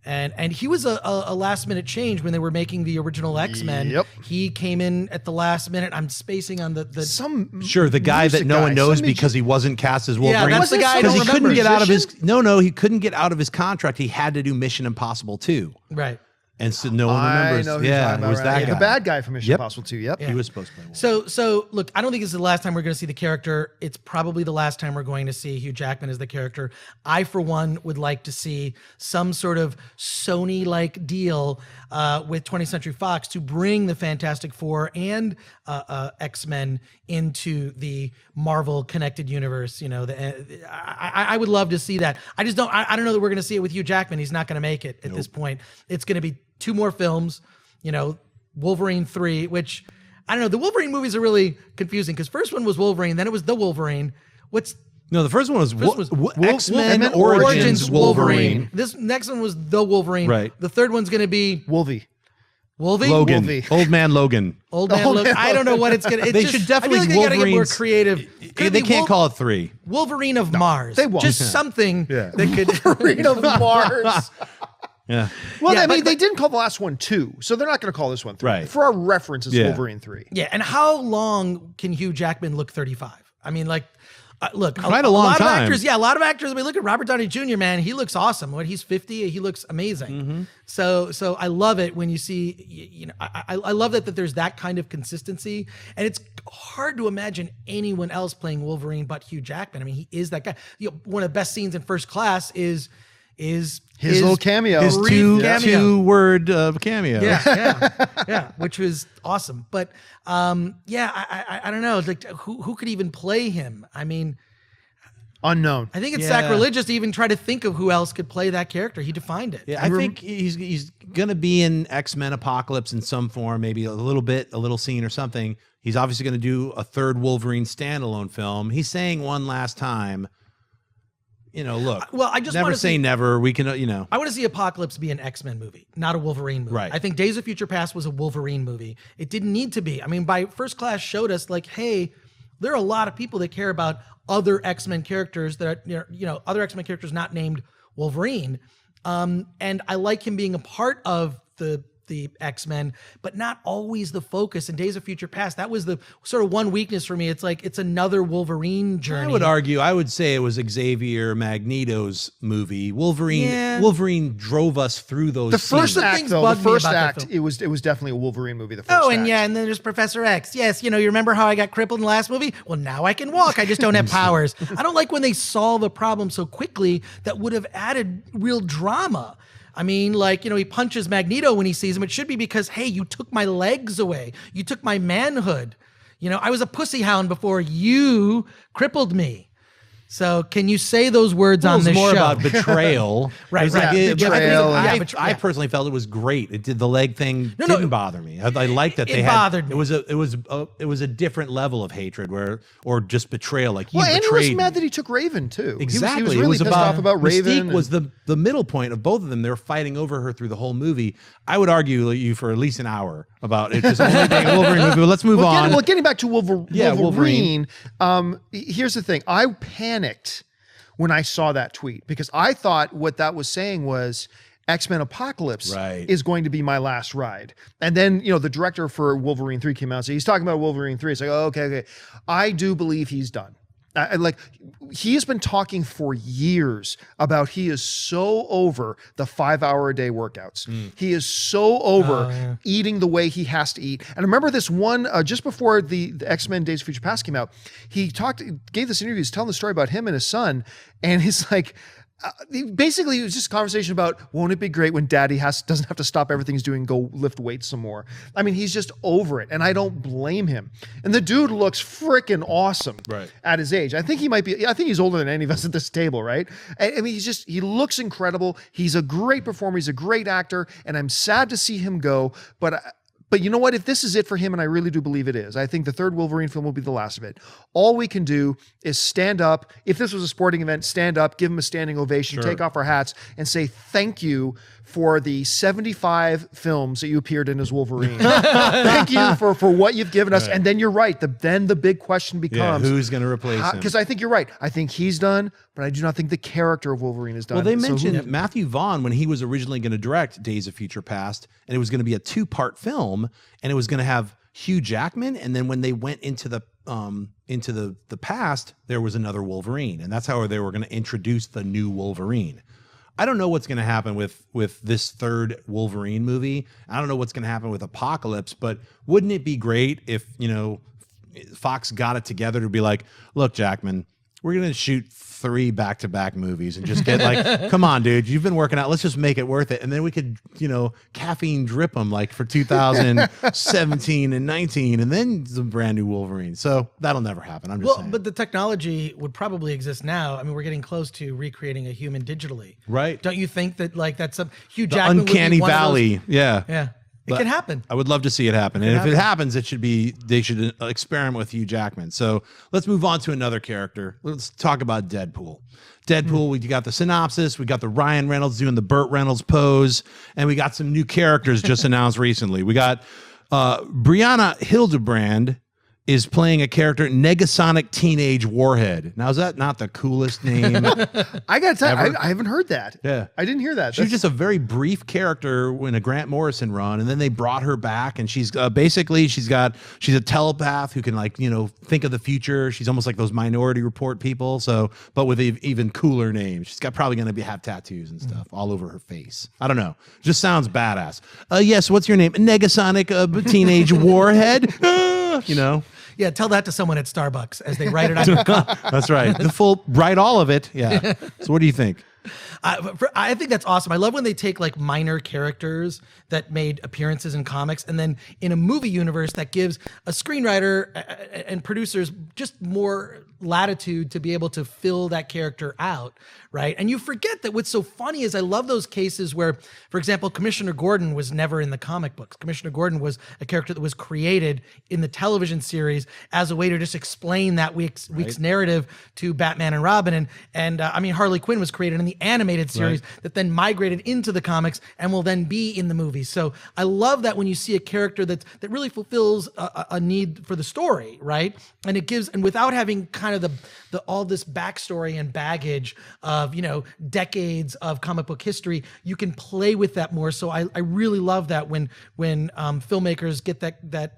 C: And he was a last minute change when they were making the original X-Men.
B: Yep.
C: He came in at the last minute. I'm spacing on the
A: the guy that no one knows because he wasn't cast as Wolverine.
C: Yeah, that's the guy I
A: because
C: don't
A: he couldn't get out of his he couldn't get out of his contract. He had to do Mission Impossible 2.
C: Right.
A: And so no one remembers.
B: I know who you're talking
A: it was
B: about,
A: that
B: right?
A: guy.
B: The bad guy from Mission Impossible 2. Yep.
A: He was supposed to play Wolverine.
C: So look, I don't think this is the last time we're going to see the character. It's probably the last time we're going to see Hugh Jackman as the character. I, for one, would like to see some sort of Sony-like deal with 20th Century Fox to bring the Fantastic Four and X-Men into the Marvel connected universe. I would love to see that. I just don't. I don't know that we're going to see it with Hugh Jackman. He's not going to make it at this point. It's going to be 2 more films, Wolverine 3, which I don't know. The Wolverine movies are really confusing because first one was Wolverine, then it was The Wolverine.
A: No, the first one was, X-Men
B: X-Men
A: Origins Wolverine.
C: This next one was The Wolverine.
A: Right.
C: The third one's going to be
B: Wolvie.
A: Logan.
B: Wolvie.
A: Old Man Logan.
C: Old Man Logan. I don't know what it's going to.
A: They should definitely
C: I feel like they gotta get more
A: Wolverine's-
C: creative. Could it
A: They
C: be
A: can't call it 3.
C: Wolverine of Mars.
B: they won't.
C: Just something that could.
B: Wolverine of Mars.
A: Yeah.
B: Well,
C: Yeah,
B: I mean,
C: but-
B: they didn't call the last one 2, so they're not going to call this one 3.
A: Right.
B: For our reference, it's
A: Yeah.
B: Wolverine 3.
C: Yeah, and how long can Hugh Jackman look 35? I mean, like, look,
A: Quite a long
C: lot
A: time.
C: of actors. Yeah, a lot of actors. I mean, look at Robert Downey Jr. Man, he looks awesome. When he's 50, he looks amazing.
A: Mm-hmm.
C: So I love it when you see, you know, I love that there's that kind of consistency, and it's hard to imagine anyone else playing Wolverine but Hugh Jackman. I mean, he is that guy. You know, one of the best scenes in First Class is
B: His little cameo.
A: His
C: brief cameo.
A: two-word cameo.
C: Yeah, which was awesome. But I don't know, like who could even play him? I mean,
B: Unknown.
C: I think it's
A: Yeah.
C: sacrilegious to even try to think of who else could play that character. He defined it.
A: Yeah, I think he's gonna be in X-Men Apocalypse in some form, maybe a little scene or something. He's obviously gonna do a third Wolverine standalone film. He's saying one last time, you know, look.
C: Well, I just
A: never
C: wanna
A: say
C: see-
A: never. We can, you know.
C: I want to see Apocalypse be an X-Men movie, not a Wolverine movie.
A: Right.
C: I think Days of Future Past was a Wolverine movie. It didn't need to be. I mean, by First Class showed us like, hey, there are a lot of people that care about other X-Men characters that are, you know, other X-Men characters not named Wolverine. And I like him being a part of the X-Men, but not always the focus. In Days of Future Past, that was the sort of one weakness for me. It's like, it's another Wolverine journey.
A: I would say it was Xavier Magneto's movie. Wolverine drove us through those
B: The first
A: scenes.
B: act,
C: things
B: though,
C: bug
B: the
C: me
B: first
C: about that
B: act,
C: film.
B: it was definitely a Wolverine movie. The first
C: Oh,
B: act.
C: and yeah, and then there's Professor X. Yes, you know, you remember how I got crippled in the last movie? Well, now I can walk. I just don't have powers. I don't like when they solve a problem so quickly that would have added real drama. I mean, like, you know, he punches Magneto when he sees him. It should be because, hey, you took my legs away. You took my manhood. You know, I was a pussy hound before you crippled me. So can you say those words on
A: It was
C: this
A: more
C: show?
A: about betrayal.
C: Right,
A: It was
C: right.
A: like,
C: Yeah, betrayal.
A: I personally felt it was great. It did the leg thing
C: No,
A: didn't bother me. I liked that
C: it
A: they had.
C: bothered me.
A: It was a different level of hatred or just betrayal. Like you
B: Well, and he
A: betrayed
B: was
A: me.
B: mad that he took Raven too.
A: Exactly.
B: He was really pissed off about Raven.
A: Mystique was the middle point of both of them. They were fighting over her through the whole movie. I would argue with you for at least an hour about it just only being a Wolverine movie. But let's move on.
B: Getting back to
A: Yeah,
B: Wolverine. Here's the thing. I panicked when I saw that tweet because I thought what that was saying was X-Men Apocalypse
A: Right.
B: is going to be my last ride. And then, you know, the director for Wolverine 3 came out and said, he's talking about Wolverine 3. It's like, oh, okay. I do believe he's done. Like he has been talking for years about he is so over the 5-hour-a-day workouts. He is so over eating the way he has to eat. And I remember this one just before the X-Men Days of Future Past came out. He gave this interview. He's telling the story about him and his son, and he's like. Basically, it was just a conversation about, won't it be great when daddy doesn't have to stop everything he's doing and go lift weights some more? I mean, he's just over it, and I don't blame him. And the dude looks freaking awesome at his age. I think he's older than any of us at this table, right? I mean, he looks incredible. He's a great performer. He's a great actor, and I'm sad to see him go, But you know what? If this is it for him, and I really do believe it is, I think the third Wolverine film will be the last of it. All we can do is stand up. If this was a sporting event, stand up, give him a standing ovation, take off our hats, and say thank you for the 75 films that you appeared in as Wolverine. Thank you for what you've given us. And then you're right. Then the big question becomes,
A: who's going to replace him?
B: Because I think you're right. I think he's done, but I do not think the character of Wolverine is done.
A: Well, they mentioned Matthew Vaughn when he was originally going to direct Days of Future Past, and it was going to be a 2-part film, and it was going to have Hugh Jackman, and then when they went into the past, there was another Wolverine, and that's how they were going to introduce the new Wolverine. I don't know what's going to happen with this third Wolverine movie. I don't know what's going to happen with Apocalypse, but wouldn't it be great if, you know, Fox got it together to be like, look, Jackman, we're going to shoot 3 back-to-back movies and just get like, come on, dude, you've been working out. Let's just make it worth it. And then we could, you know, caffeine drip them like for 2017 and 19, and then the brand new Wolverine. So that'll never happen. I'm just saying.
C: But the technology would probably exist now. I mean, we're getting close to recreating a human digitally.
A: Right.
C: Don't you think that like that's some Hugh
A: The
C: Jackman would be
A: uncanny
C: one of those-
A: valley. Yeah.
C: Yeah. It can happen.
A: I would love to see it happen. And if it happens, they should experiment with Hugh Jackman. So let's move on to another character. Let's talk about Deadpool. Deadpool, we got the synopsis, we got the Ryan Reynolds doing the Burt Reynolds pose, and we got some new characters just announced recently. We got Brianna Hildebrand is playing a character, Negasonic Teenage Warhead. Now, is that not the coolest name?
B: I got to tell you, I haven't heard that.
A: Yeah.
B: I didn't hear that.
A: She was just a very brief character in a Grant Morrison run, and then they brought her back, and she's basically, she's a telepath who can, like, you know, think of the future. She's almost like those Minority Report people, but with an even cooler name. She's probably going to have tattoos and stuff all over her face. I don't know. Just sounds badass. Yes, what's your name? Negasonic Teenage Warhead? You know?
C: Yeah, tell that to someone at Starbucks as they write it on the cup.
A: That's right. Write all of it. Yeah. So what do you think?
C: I think that's awesome. I love when they take like minor characters that made appearances in comics, and then in a movie universe that gives a screenwriter and producers just more latitude to be able to fill that character out, right? And you forget that what's so funny is I love those cases where, for example, Commissioner Gordon was never in the comic books. Commissioner Gordon was a character that was created in the television series as a way to just explain that week's narrative to Batman and Robin. And I mean, Harley Quinn was created in the animated series that then migrated into the comics and will then be in the movies. So I love that when you see a character that really fulfills a need for the story, right? And it gives, and without having kind of the all this backstory and baggage of, you know, decades of comic book history, you can play with that more. So I really love that when filmmakers get that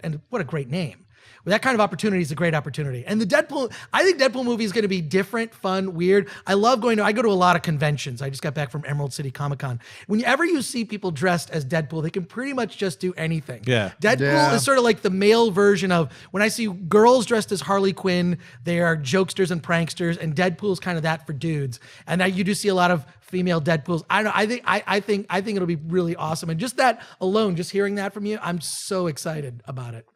C: and what a great name. Well, that kind of opportunity is a great opportunity. And I think Deadpool movie is going to be different, fun, weird. I go to a lot of conventions. I just got back from Emerald City Comic Con. Whenever you see people dressed as Deadpool, they can pretty much just do anything.
A: Yeah.
C: Deadpool is sort of like the male version of when I see girls dressed as Harley Quinn, they are jokesters and pranksters, and Deadpool's kind of that for dudes. And now you do see a lot of female Deadpools. I don't know. I think it'll be really awesome. And just that alone, just hearing that from you, I'm so excited about it.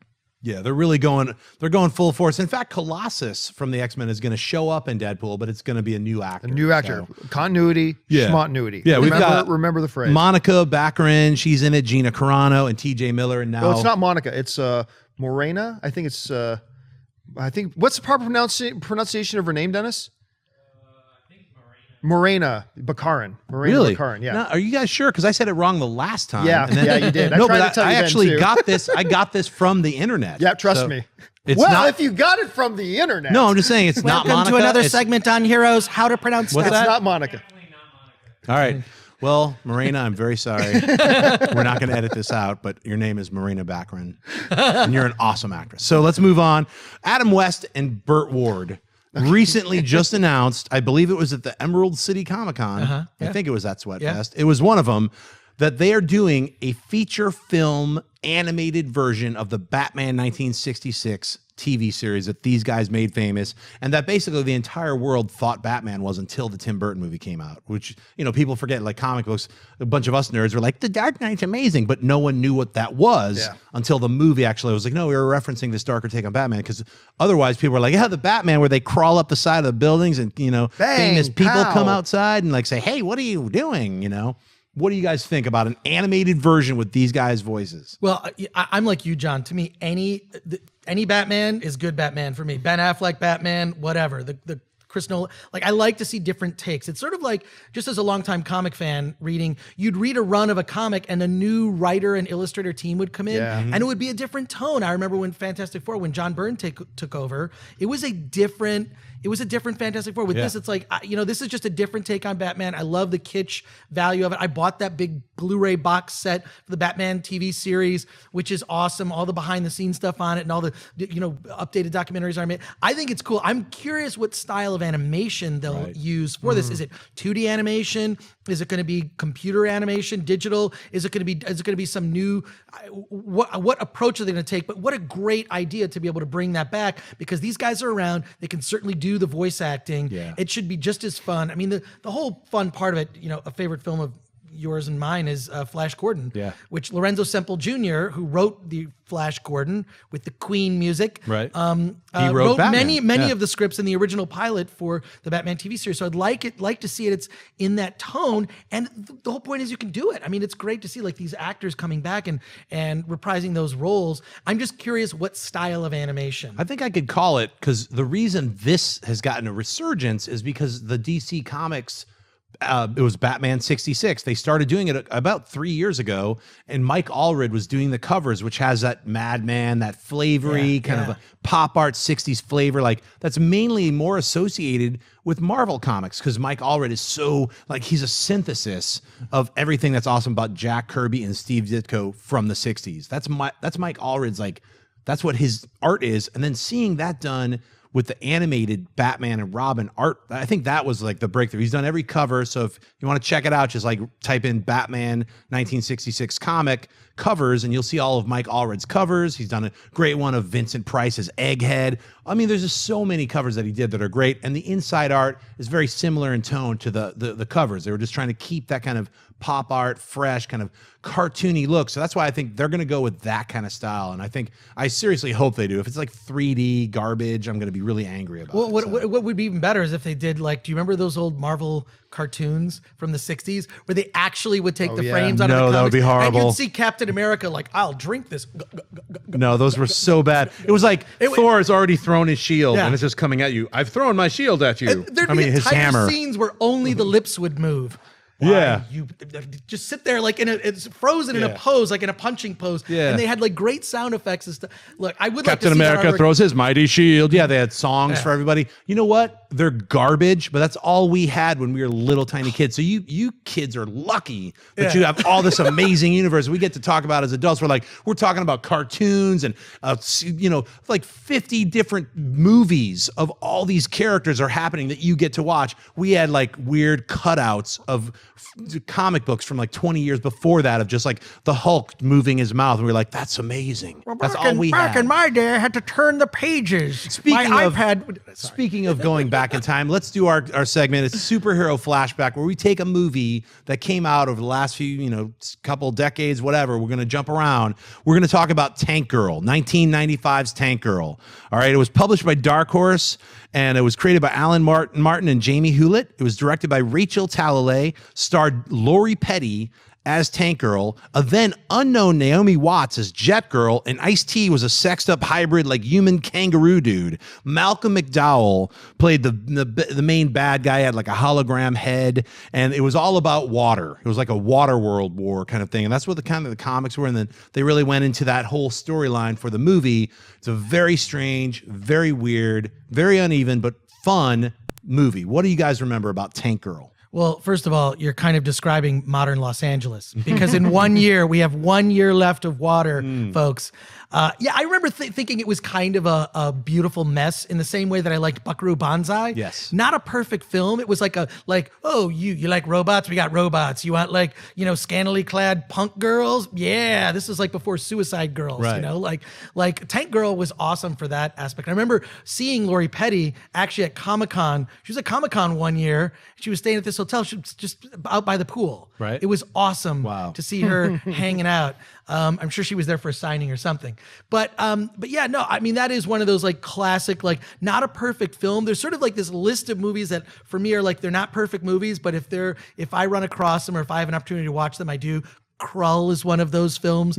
A: Yeah, they're going full force. In fact, Colossus from the X-Men is going to show up in Deadpool, but it's going to be a new actor.
B: A new actor. So. Continuity, schmontinuity.
A: Yeah,
B: remember the phrase.
A: Monica Baccarin, she's in it, Gina Carano and TJ Miller, and now...
B: No, it's not Monica. It's Morena. I think it's... what's the proper pronunciation of her name, Dennis? Morena Baccarin.
A: Really?
B: Baccarin, yeah.
A: Now, are you guys sure? Because I said it wrong the last time.
B: Yeah, you did.
A: I actually got this. I got this from the internet.
B: Yeah, trust me. If you got it from the internet.
A: No, I'm just saying it's not Monica.
C: Welcome to another segment on Heroes, how to pronounce that.
B: It's not Monica.
A: All right. Well, Morena, I'm very sorry. We're not going to edit this out, but your name is Morena Baccarin, and you're an awesome actress. So let's move on. Adam West and Burt Ward recently just announced, I believe it was at the Emerald City Comic Con. I think it was at Sweatfest. It was one of them, that they are doing a feature film animated version of the Batman 1966 TV series that these guys made famous, and that basically the entire world thought Batman was until the Tim Burton movie came out, which, you know, people forget, like comic books, a bunch of us nerds were like, The Dark Knight's amazing, but no one knew what that was until the movie actually was like, no, we were referencing this darker take on Batman, because otherwise people were like, yeah, the Batman where they crawl up the side of the buildings and, you know, famous people come outside and like say, hey, what are you doing, you know? What do you guys think about an animated version with these guys' voices?
C: Well, I'm like you, John. To me, any Batman is good Batman for me. Ben Affleck Batman, whatever. The Chris Nolan, like, I like to see different takes. It's sort of like, just as a longtime comic fan you'd read a run of a comic and a new writer and illustrator team would come in and it would be a different tone. I remember when Fantastic Four, when John Byrne took over, it was a different Fantastic Four. With this, it's like, this is just a different take on Batman. I love the kitsch value of it. I bought that big Blu-ray box set for the Batman TV series, which is awesome. All the behind the scenes stuff on it and all the, updated documentaries are made. I think it's cool. I'm curious what style of animation they'll use for this. Is it 2D animation? Is it going to be computer animation, digital? Is it going to be some new, what approach are they going to take? But what a great idea to be able to bring that back, because these guys are around. They can certainly do the voice acting. It should be just as fun. I mean, the whole fun part of it, a favorite film of yours and mine is Flash Gordon,
A: Yeah.
C: which Lorenzo Semple Jr., who wrote the Flash Gordon with the Queen music,
A: Right.
C: He
A: wrote
C: many
A: Batman.
C: of the scripts in the original pilot for the Batman TV series. So I'd like to see it. It's in that tone, and the whole point is you can do it. I mean, it's great to see like these actors coming back and reprising those roles. I'm just curious what style of animation.
A: I think I could call it, because the reason this has gotten a resurgence is because the DC Comics, it was Batman 66. They started doing it about 3 years ago, and Mike Allred was doing the covers, which has that Madman, that flavory kind of a pop art 60s flavor. Like that's mainly more associated with Marvel Comics, because Mike Allred is so like he's a synthesis of everything that's awesome about Jack Kirby and Steve Ditko from the 60s. That's Mike Allred's like, that's what his art is. And then seeing that done with the animated Batman and Robin art, I think that was like the breakthrough. He's done every cover. So if you want to check it out, just like type in Batman 1966 comic covers and you'll see all of Mike Allred's covers. He's done a great one of Vincent Price's Egghead. I mean, there's just so many covers that he did that are great. And the inside art is very similar in tone to the covers. They were just trying to keep that kind of pop art, fresh, kind of cartoony look. So that's why I think they're going to go with that kind of style. And I seriously hope they do. If it's like 3D garbage, I'm going to be really angry about it.
C: What would be even better is if they did like, do you remember those old Marvel cartoons from the 60s where they actually would take the frames out of the comics?
A: That would be horrible.
C: And you'd see Captain America like, I'll drink this.
A: No, those were so bad. It was like Thor has already thrown his shield and it's just coming at you. I've thrown my shield at you.
C: There'd be
A: his
C: entire
A: hammer.
C: scenes where only the lips would move.
A: Yeah.
C: You just sit there like it's frozen in a pose, like in a punching pose.
A: Yeah.
C: And they had like great sound effects and stuff. Look, I would
A: Captain
C: like to see
A: America
C: that
A: throws his mighty shield. Yeah, they had songs for everybody. You know what? They're garbage, but that's all we had when we were little tiny kids. So you kids are lucky that you have all this amazing universe we get to talk about as adults. We're talking about cartoons and like 50 different movies of all these characters are happening that you get to watch. We had like weird cutouts of comic books from like 20 years before that of just like the Hulk moving his mouth. And we were like, that's amazing. That's all we had.
C: Back in my day, I had to turn the pages.
A: Speaking of going back in time, let's do our segment. It's Superhero Flashback, where we take a movie that came out over the last few, couple decades, whatever. We're going to jump around. We're going to talk about Tank Girl, 1995's Tank Girl. All right. It was published by Dark Horse, and it was created by Alan Martin and Jamie Hewlett. It was directed by Rachel Talalay, starred Lori Petty as Tank Girl, a then unknown Naomi Watts as Jet Girl, and Ice-T was a sexed up hybrid like human kangaroo dude. Malcolm McDowell played the main bad guy, had like a hologram head, and it was all about water. It was like a water world war kind of thing, and that's what the comics were, and then they really went into that whole storyline for the movie. It's a very strange, very weird, very uneven, but fun movie. What do you guys remember about Tank Girl?
C: Well, first of all, you're kind of describing modern Los Angeles because in 1 year, we have 1 year left of water, folks. I remember thinking it was kind of a beautiful mess in the same way that I liked Buckaroo Banzai.
A: Yes.
C: Not a perfect film. It was like oh, you like robots? We got robots. You want like, scantily clad punk girls? Yeah, this is like before Suicide Girls,
A: right.
C: Like Tank Girl was awesome for that aspect. I remember seeing Lori Petty actually at Comic-Con. She was at Comic-Con 1 year. She was staying at this hotel. She was just out by the pool.
A: Right.
C: It was awesome to see her hanging out. I'm sure she was there for a signing or something. But yeah, no, I mean, that is one of those like classic, like not a perfect film. There's sort of like this list of movies that for me are like, they're not perfect movies, but if I run across them or if I have an opportunity to watch them, I do. Krull is one of those films.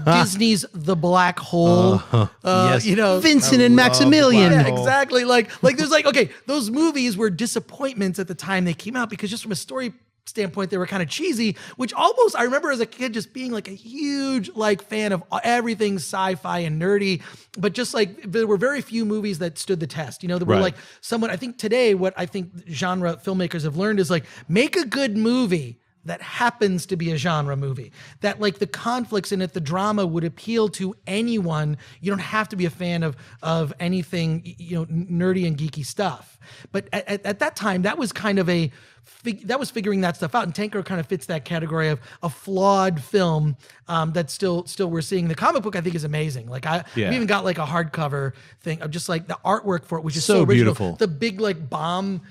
C: Disney's The Black Hole.
A: Yes.
C: Vincent
A: and Maximilian.
C: Yeah, exactly. Like there's like, okay, those movies were disappointments at the time they came out because just from a story standpoint, they were kind of cheesy, which almost, I remember as a kid just being like a huge like fan of everything sci-fi and nerdy, but just like there were very few movies that stood the test, that were like someone, I think today, what I think genre filmmakers have learned is like, make a good movie that happens to be a genre movie, that like the conflicts in it, the drama would appeal to anyone. You don't have to be a fan of anything, nerdy and geeky stuff. But at that time, that was kind of that was figuring that stuff out. And Tank Girl kind of fits that category of a flawed film that still we're seeing. The comic book, I think, is amazing. Like we even got like a hardcover thing of just like the artwork for it, which is so original.
A: Beautiful.
C: The big like bomb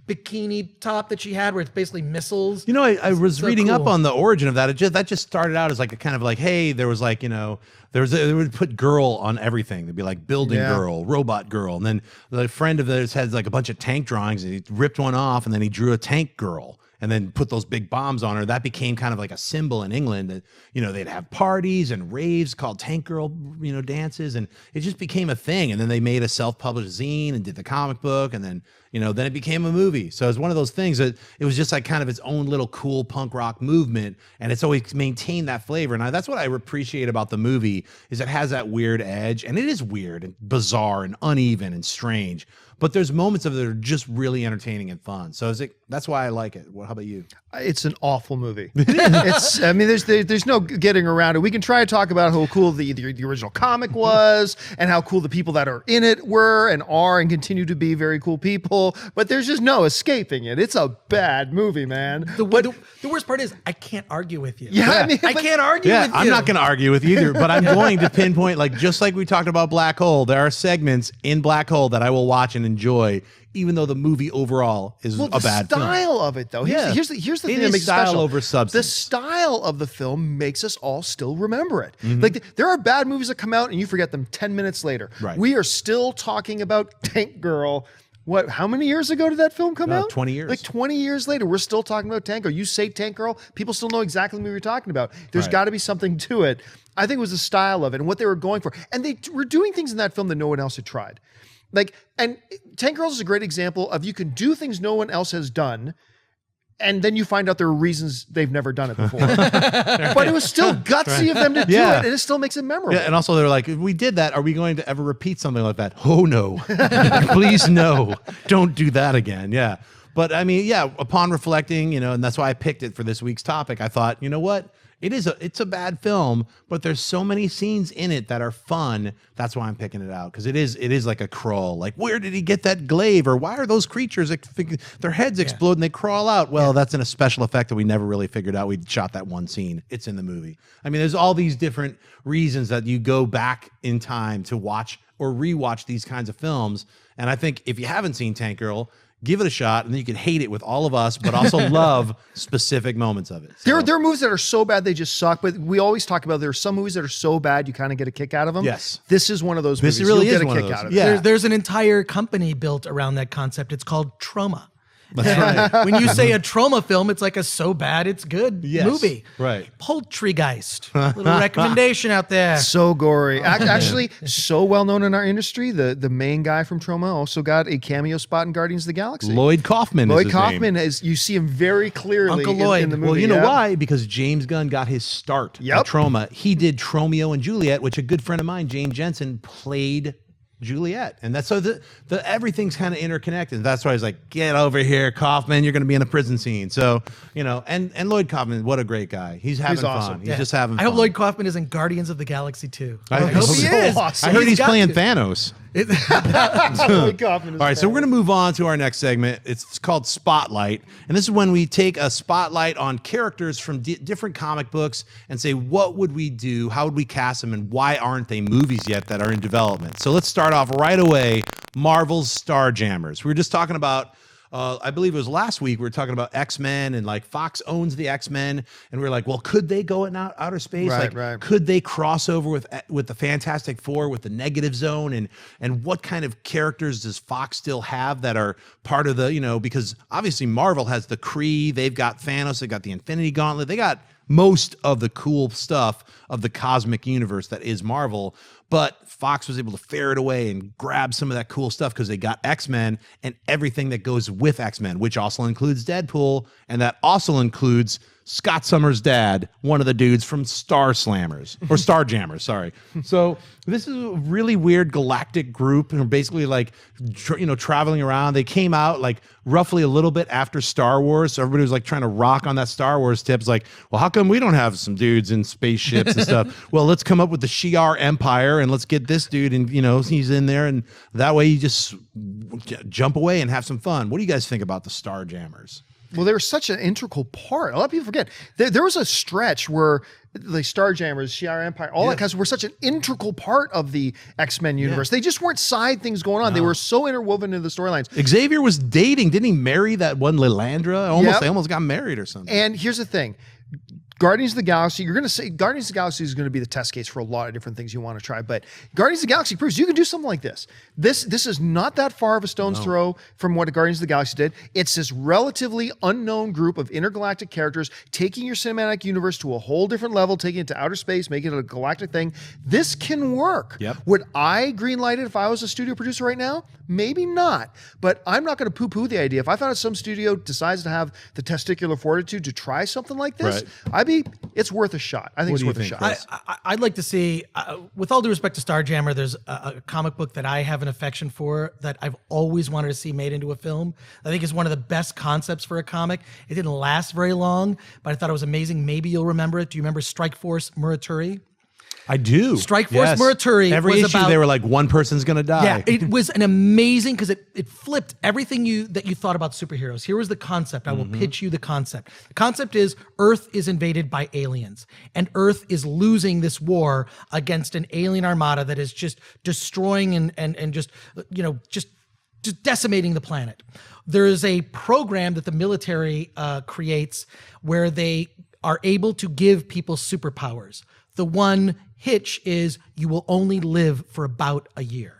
C: bikini top that she had where it's basically missiles.
A: You know, I was
C: so
A: reading up
C: cool.
A: on the origin of that. That just started out as like a kind of like, hey, there was like, they would put girl on everything. They'd be like building girl, robot girl. And then the friend of theirs had like a bunch of tank drawings and he ripped one off and then he drew a tank girl and then put those big bombs on her. That became kind of like a symbol in England that, they'd have parties and raves called tank girl, dances. And it just became a thing. And then they made a self-published zine and did the comic book. And then, then it became a movie. So it's one of those things that it was just like kind of its own little cool punk rock movement. And it's always maintained that flavor. And that's what I appreciate about the movie is it has that weird edge. And it is weird and bizarre and uneven and strange. But there's moments of it that are just really entertaining and fun. So that's why I like it. Well, how about you?
B: It's an awful movie. There's no getting around it. We can try to talk about how cool the original comic was and how cool the people that are in it were and are and continue to be very cool people. But there's just no escaping it. It's a bad movie, man.
C: The worst part is I can't argue with you.
B: Yeah,
C: I can't argue with you.
A: I'm not going to argue with you either, but I'm going to pinpoint, like, just like we talked about Black Hole, there are segments in Black Hole that I will watch and enjoy, even though the movie overall is a bad film.
B: The style of it, though. Here's the thing that makes it
A: style
B: special.
A: over substance.
B: The style of the film makes us all still remember it. Like there are bad movies that come out and you forget them 10 minutes later.
A: Right.
B: We are still talking about Tank Girl. How many years ago did that film come out?
A: 20 years.
B: Like 20 years later, we're still talking about Tank Girl. You say Tank Girl, people still know exactly what you're talking about. There's got to be something to it. I think it was the style of it and what they were going for. And they were doing things in that film that no one else had tried. And Tank Girls is a great example of you can do things no one else has done, and then you find out there are reasons they've never done it before. But it was still gutsy of them to do it, and it still makes it memorable.
A: Yeah, and also they're like, if we did that, are we going to ever repeat something like that? Oh, no. Please, no. Don't do that again. Yeah. But I mean, upon reflecting, and that's why I picked it for this week's topic, I thought, you know what? It's a bad film, but there's so many scenes in it that are fun. That's why I'm picking it out, because it is like a crawl. Like, where did he get that glaive? Or why are those creatures, their heads explode and they crawl out? Well, that's in a special effect that we never really figured out. We shot that one scene. It's in the movie. I mean, there's all these different reasons that you go back in time to watch or rewatch these kinds of films. And I think if you haven't seen Tank Girl, give it a shot, and then you can hate it with all of us, but also love specific moments of it. So.
B: There are movies that are so bad they just suck, but we always talk about there are some movies that are so bad you kind of get a kick out of them.
A: Yes.
B: This is one of those movies.
A: This really
B: You'll
A: is
B: get a
A: one of
B: kick
A: those.
B: out of
A: Yeah.
B: it.
C: There's an entire company built around that concept. It's called Trauma.
A: That's right.
C: When you say a trauma film, it's like a so bad it's good movie.
A: Right.
C: Poultrygeist. Little recommendation out there.
B: So gory. Actually, so well known in our industry. The main guy from Trauma also got a cameo spot in Guardians of the Galaxy.
A: Lloyd Kaufman.
B: Lloyd Kaufman is. You see him very clearly
C: Uncle Lloyd.
B: in the movie.
A: Well, you know why? Because James Gunn got his start
B: Yep.
A: at Trauma. He did Tromeo and Juliet, which a good friend of mine, James Jensen, played Juliet. And that's so the everything's kind of interconnected. That's why he's like, get over here, Kaufman, you're going to be in a prison scene. So, and Lloyd Kaufman, what a great guy. He's having
B: awesome.
A: fun. He's just having
C: I
A: fun.
C: hope Lloyd Kaufman is in Guardians of the Galaxy 2.
A: I
C: hope
A: hope
C: he
A: so.
C: is.
B: Awesome.
A: I heard he's
C: got
A: playing
C: to.
A: Thanos.
B: Lloyd Kaufman is
A: All right, so we're going to move on to our next segment. It's called Spotlight. And this is when we take a spotlight on characters from different comic books and say, what would we do? How would we cast them? And why aren't they movies yet that are in development? So let's start off right away. Marvel's Starjammers. We were just talking about, I believe it was last week, we were talking about X-Men and like Fox owns the X-Men. And we are like, well, could they go in outer space?
B: Right.
A: Could they cross over with the Fantastic Four, with the Negative Zone? And what kind of characters does Fox still have that are part of the, because obviously Marvel has the Kree, they've got Thanos, they've got the Infinity Gauntlet, they got most of the cool stuff of the cosmic universe that is Marvel. But Fox was able to ferret away and grab some of that cool stuff because they got X-Men and everything that goes with X-Men, which also includes Deadpool, and that also includes Scott Summers' dad, one of the dudes from Starjammers, sorry. So this is a really weird galactic group, and basically like, traveling around. They came out like roughly a little bit after Star Wars. So everybody was like trying to rock on that Star Wars tip. It's like, well, how come we don't have some dudes in spaceships and stuff? Well, let's come up with the Shi'ar Empire and let's get this dude and, he's in there. And that way you just jump away and have some fun. What do you guys think about the Starjammers?
B: Well, they were such an integral part. A lot of people forget. There was a stretch where the Starjammers, Shi'ar Empire, all that kind of stuff were such an integral part of the X-Men universe. They just weren't side things going on. They were so interwoven into the storylines.
A: Xavier was dating. Didn't he marry that one Lilandra? They almost got married or something.
B: And here's the thing. Guardians of the Galaxy, you're going to say Guardians of the Galaxy is going to be the test case for a lot of different things you want to try, but Guardians of the Galaxy proves you can do something like this. This is not that far of a stone's throw from what Guardians of the Galaxy did. It's this relatively unknown group of intergalactic characters taking your cinematic universe to a whole different level, taking it to outer space, making it a galactic thing. This can work.
A: Yep.
B: Would I greenlight it if I was a studio producer right now? Maybe not, but I'm not going to poo-poo the idea. If I found out some studio decides to have the testicular fortitude to try something like this, it's worth a shot. I think it's worth a shot.
C: I'd like to see, with all due respect to Starjammer, there's a comic book that I have an affection for that I've always wanted to see made into a film. I think is one of the best concepts for a comic. It didn't last very long, but I thought it was amazing. Maybe you'll remember it. Do you remember Strike Force Muraturi?
A: I do.
C: Strike Force Muraturi.
A: Every issue they were like, one person's going to die.
C: Yeah, it was an amazing, because it flipped everything that you thought about superheroes. Here was the concept. I will pitch you the concept. The concept is Earth is invaded by aliens, and Earth is losing this war against an alien armada that is just destroying and just decimating the planet. There is a program that the military creates where they are able to give people superpowers. The one hitch is you will only live for about a year.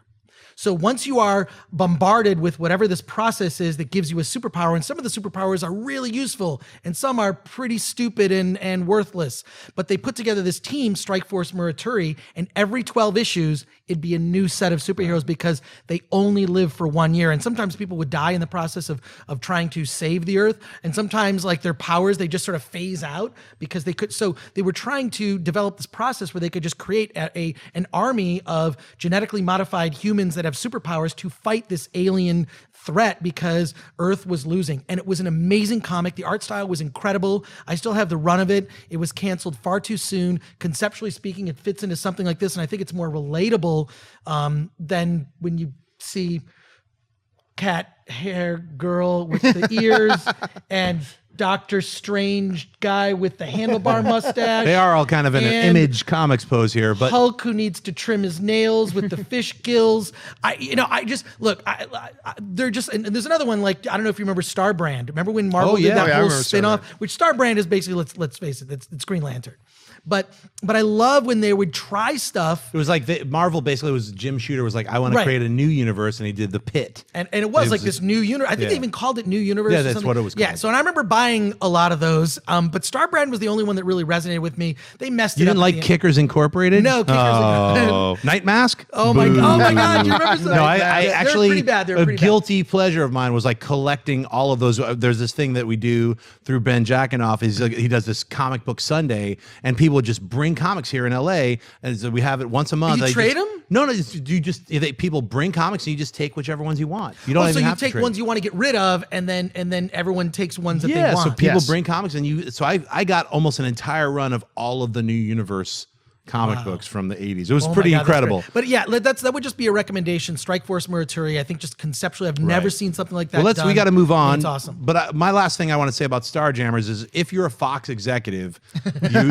C: So once you are bombarded with whatever this process is that gives you a superpower, and some of the superpowers are really useful and some are pretty stupid and worthless, but they put together this team, Strike Force Muraturi, and every 12 issues, it'd be a new set of superheroes because they only live for 1 year. And sometimes people would die in the process of trying to save the Earth. And sometimes like their powers, they just sort of phase out because they could. So they were trying to develop this process where they could just create an army of genetically modified humans that have superpowers to fight this alien threat because Earth was losing. And it was an amazing comic. The art style was incredible. I still have the run of it. It was canceled far too soon. Conceptually speaking, it fits into something like this. And I think it's more relatable than when you see cat hair girl with the ears and Doctor Strange guy with the handlebar mustache.
A: They are all kind of in an Image Comics pose here, but
C: Hulk who needs to trim his nails with the fish gills. They're just, and there's another one, like, I don't know if you remember Starbrand. Remember when Marvel did that whole spin-off? Which Starbrand is basically, let's face it, it's Green Lantern. But I love when they would try stuff.
A: It was like Marvel basically was Jim Shooter was like, I want to create a new universe, and he did the Pit.
C: And it was like this new universe. I think they even called it New Universe.
A: Yeah, that's what it was called.
C: Yeah, so and I remember buying a lot of those. But Starbrand was the only one that really resonated with me. They messed it up.
A: You didn't like Kickers Incorporated?
C: No, Kickers.
A: Night Mask?
C: Oh my God, do you remember something?
A: No, I actually,
C: pretty bad.
A: a guilty pleasure of mine was like collecting all of those. There's this thing that we do through Ben Jackanoff. He does this comic book Sunday, and people would just bring comics here in LA, and so we have it once a month.
C: You trade them?
A: No, people bring comics and you just take whichever ones you want. You don't even have to trade.
C: So you take ones you want to get rid of, and then everyone takes ones that they want.
A: Yeah, so people bring comics, and so I got almost an entire run of all of the New Universe comic books from the 80s. It was pretty incredible.
C: But yeah, that would just be a recommendation. Strike Force Muraturi. I think just conceptually, I've never seen something like that.
A: Well, we got to move on.
C: It's awesome.
A: But my last thing I want to say about Starjammers is, if you're a Fox executive,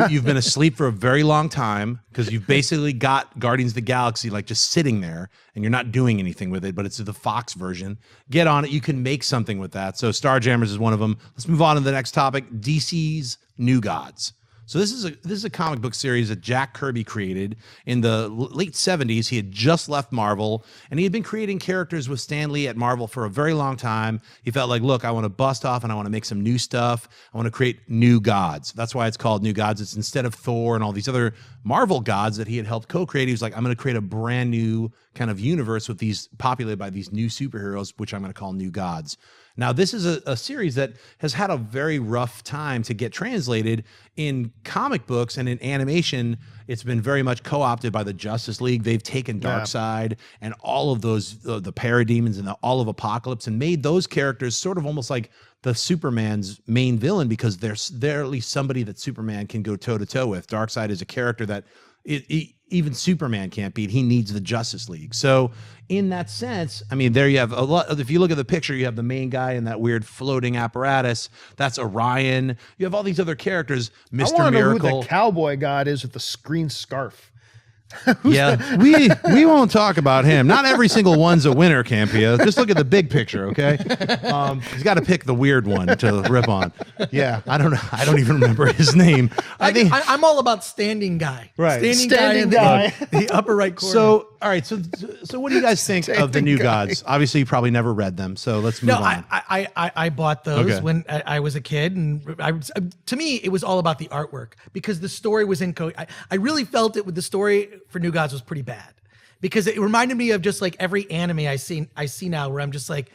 A: you've been asleep for a very long time because you've basically got Guardians of the Galaxy like just sitting there and you're not doing anything with it, but it's the Fox version. Get on it. You can make something with that. So Starjammers is one of them. Let's move on to the next topic, DC's New Gods. So this is a comic book series that Jack Kirby created in the late 70s. He had just left Marvel, and he had been creating characters with Stan Lee at Marvel for a very long time. He felt like, look, I want to bust off and I want to make some new stuff. I want to create new gods. That's why it's called New Gods. It's instead of Thor and all these other Marvel gods that he had helped co-create. He was like, I'm going to create a brand new kind of universe with these populated by these new superheroes, which I'm going to call New Gods. Now, this is a series that has had a very rough time to get translated in comic books and in animation. It's been very much co-opted by the Justice League. They've taken Darkseid and all of those, the parademons and all of Apocalypse, and made those characters sort of almost like the Superman's main villain, because they're at least somebody that Superman can go toe-to-toe with. Darkseid is a character that even Superman can't beat. He needs the Justice League. So in that sense, I mean, there you have a lot. If you look at the picture, you have the main guy in that weird floating apparatus. That's Orion. You have all these other characters. Mr.
B: I want to know
A: Miracle.
B: who the cowboy god is with the green scarf.
A: Yeah, we won't talk about him. Not every single one's a winner, Campia. Just look at the big picture, okay? He's got to pick the weird one to rip on. Yeah, I don't know. I don't even remember his name.
C: I'm all about standing guy.
A: Right.
C: Standing guy in the upper right corner.
A: So, all right. So what do you guys think of the New Gods? Obviously, you probably never read them. So let's move on.
C: I bought those when I was a kid, and to me, it was all about the artwork because the story was I really felt it with the story for New Gods was pretty bad because it reminded me of just like every anime I see now where I'm just like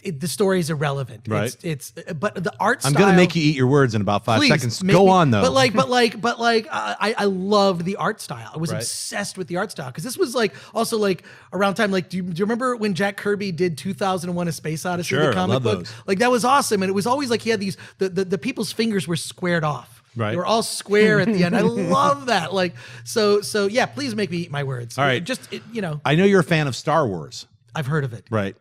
C: the story is irrelevant.
A: Right.
C: It's but the art style.
A: I'm gonna make you eat your words in about 5 seconds. Go on though.
C: I loved the art style. I was obsessed with the art style because this was like also like around time. Like, do you remember when Jack Kirby did 2001: A Space Odyssey, the comic book?
A: Those.
C: Like that was awesome, and it was always like he had these the people's fingers were squared off.
A: Right.
C: They were all square at the end. I love that. Like, so yeah, please make me eat my words.
A: All right.
C: I
A: know you're a fan of Star Wars.
C: I've heard of it.
A: Right.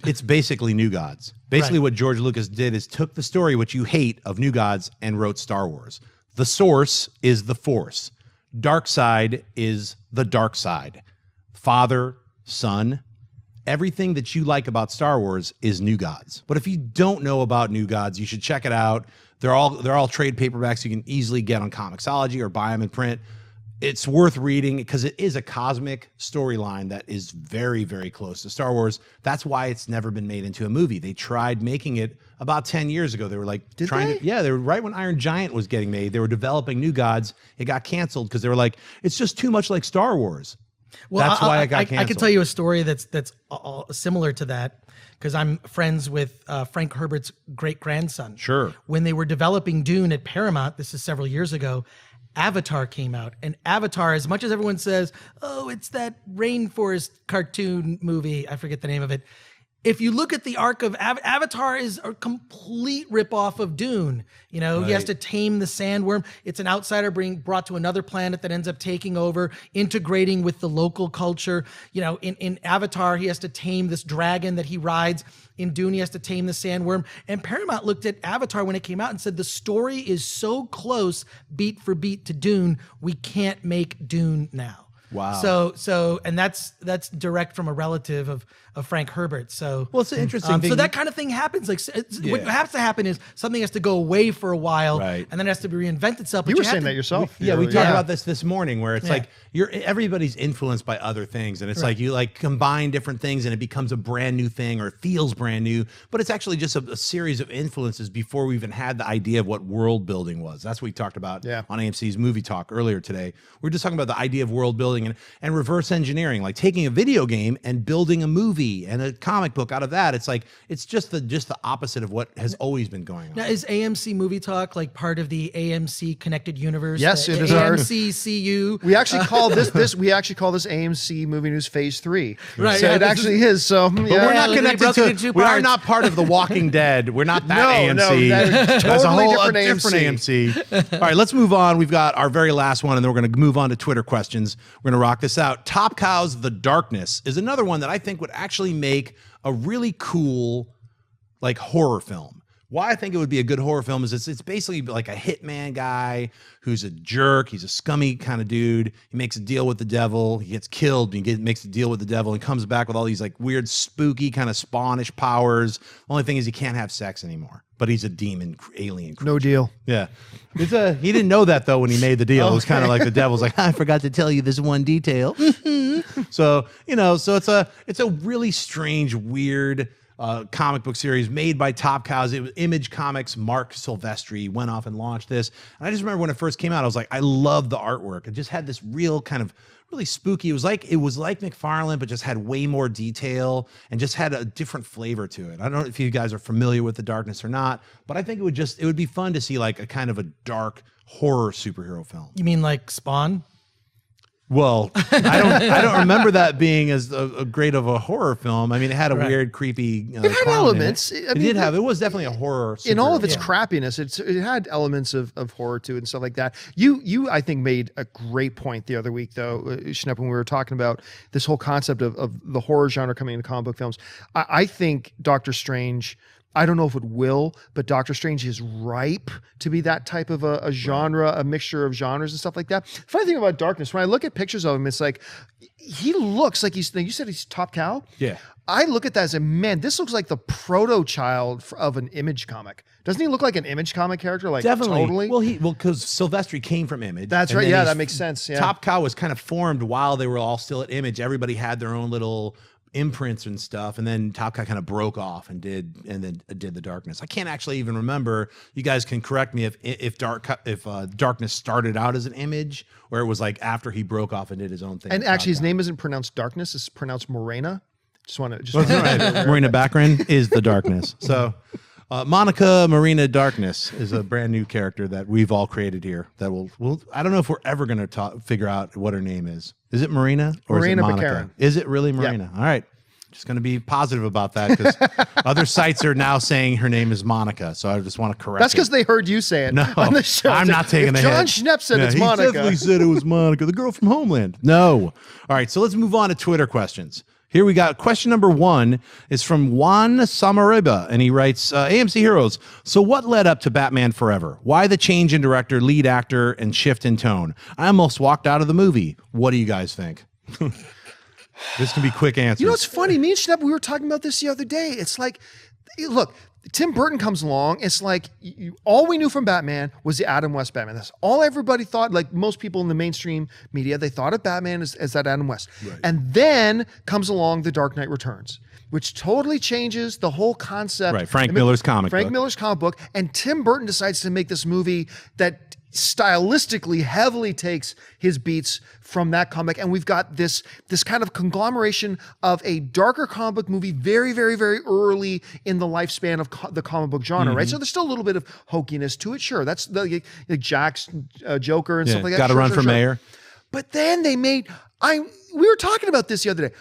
A: It's basically New Gods. Basically what George Lucas did is took the story, which you hate, of New Gods and wrote Star Wars. The source is the Force. Dark side is the dark side. Father, son, everything that you like about Star Wars is New Gods. But if you don't know about New Gods, you should check it out. They're all trade paperbacks you can easily get on Comixology or buy them in print. It's worth reading because it is a cosmic storyline that is very, very close to Star Wars. That's why it's never been made into a movie. They tried making it about 10 years ago. They were like they were right when Iron Giant was getting made. They were developing New Gods. It got canceled because they were like, it's just too much like Star Wars.
C: Well,
A: that's why it got canceled.
C: I can tell you a story that's similar to that because I'm friends with Frank Herbert's great-grandson.
A: Sure.
C: When they were developing Dune at Paramount, this is several years ago, Avatar came out. And Avatar, as much as everyone says, oh, it's that rainforest cartoon movie, I forget the name of it. If you look at the arc of Avatar is a complete ripoff of Dune. He has to tame the sandworm. It's an outsider brought to another planet that ends up taking over, integrating with the local culture. In Avatar, he has to tame this dragon that he rides. In Dune, he has to tame the sandworm. And Paramount looked at Avatar when it came out and said, the story is so close, beat for beat, to Dune, we can't make Dune now.
A: Wow.
C: And that's direct from a relative of Frank Herbert. So
A: well, it's an interesting thing.
C: So that kind of thing happens. Like what has to happen is something has to go away for a while, and then it has to be reinvent itself.
B: You were saying that yourself.
A: We talked about this morning, where it's like everybody's influenced by other things, and it's like you like combine different things, and it becomes a brand new thing, or it feels brand new, but it's actually just a series of influences before we even had the idea of what world building was. That's what we talked about on AMC's Movie Talk earlier today. We were just talking about the idea of world building and reverse engineering, like taking a video game and building a movie and a comic book out of that. It's like it's just the opposite of what has always been going on.
C: Now, is AMC Movie Talk like part of the AMC Connected Universe?
B: Yes, it is.
C: AMC CU.
B: We actually call this we actually call this AMC Movie News Phase 3.
C: Right.
B: So it actually is. So
A: but we're not connected to. We are not part of The Walking Dead. We're not that AMC.
B: No, that's
A: a whole
B: different
A: AMC. All right, let's move on. We've got our very last one, and then we're going to move on to Twitter questions. We're going to rock this out. Top Cow's The Darkness is another one that I think would actually make a really cool like horror film. Why I think it would be a good horror film is it's basically like a hitman guy who's a jerk. He's a scummy kind of dude. He makes a deal with the devil. He gets killed. Makes a deal with the devil and comes back with all these like weird, spooky kind of Spawnish powers. The only thing is he can't have sex anymore. But he's a demon alien creature.
B: No deal.
A: Yeah. He didn't know that though when he made the deal. It was kind of like the devil's like, I forgot to tell you this one detail. So it's a really strange, weird comic book series made by Top Cows. It was Image Comics. Mark Silvestri went off and launched this. And I just remember when it first came out, I was like, I love the artwork. It just had this real kind of really spooky. It was like McFarlane, but just had way more detail and just had a different flavor to it. I don't know if you guys are familiar with The Darkness or not, but I think it would be fun to see like a kind of a dark horror superhero film.
C: You mean like Spawn?
A: Well, I don't remember that being as a great of a horror film. I mean, it had a weird, creepy.
B: It had elements.
A: It did have. It was definitely a horror.
B: In all of its crappiness, it had elements of horror to it and stuff like that. You I think made a great point the other week though, Schnepp, when we were talking about this whole concept of the horror genre coming into comic book films. I think Doctor Strange. I don't know if it will, but Doctor Strange is ripe to be that type of a genre, a mixture of genres and stuff like that. Funny thing about Darkness, when I look at pictures of him, it's like he looks like you said he's Top Cow?
A: Yeah.
B: I look at that as man, this looks like the proto-child of an Image comic. Doesn't he look like an Image comic character? Like
A: definitely.
B: Totally?
A: Well, because Silvestri came from Image.
B: That's right. Yeah, that makes sense. Yeah.
A: Top Cow was kind of formed while they were all still at Image. Everybody had their own little imprints and stuff, and then Top Cow kind of broke off and did the Darkness. I can't actually even remember. You guys can correct me if Darkness started out as an Image, or it was like after he broke off and did his own thing.
B: And actually, his name isn't pronounced Darkness; it's pronounced Morena. Morena
A: Baccarin is the Darkness. So. Monica Marina Darkness is a brand new character that we've all created here. That we'll I don't know if we're ever going to figure out what her name is. Is it Marina or
B: Marina
A: is it Monica?
B: Baccarin.
A: Is it really Marina? Yeah. All right. Just going to be positive about that because other sites are now saying her name is Monica. So I just want to correct.
B: That's because they heard you say it on the show.
A: I'm not taking the hit.
B: John Schnepp said it's Monica.
A: He definitely said it was Monica, the girl from Homeland. No. All right. So let's move on to Twitter questions. Here we got question number 1 is from Juan Samariba, and he writes, AMC Heroes, so what led up to Batman Forever? Why the change in director, lead actor, and shift in tone? I almost walked out of the movie. What do you guys think? This can be quick answers.
B: You know what's funny? Me and Schnepp, we were talking about this the other day. It's like, look, Tim Burton comes along. It's like all we knew from Batman was the Adam West Batman. That's all everybody thought. Like most people in the mainstream media, they thought of Batman as that Adam West. Right. And then comes along The Dark Knight Returns, which totally changes the whole concept.
A: Right, Frank Miller's comic
B: book. And Tim Burton decides to make this movie that stylistically heavily takes his beats from that comic, and we've got this kind of conglomeration of a darker comic book movie very, very, very early in the lifespan of the comic book genre, right? So there's still a little bit of hokiness to it, sure. That's the Jack's Joker and stuff like that.
A: Got to run for mayor.
B: But then they made, we were talking about this the other day.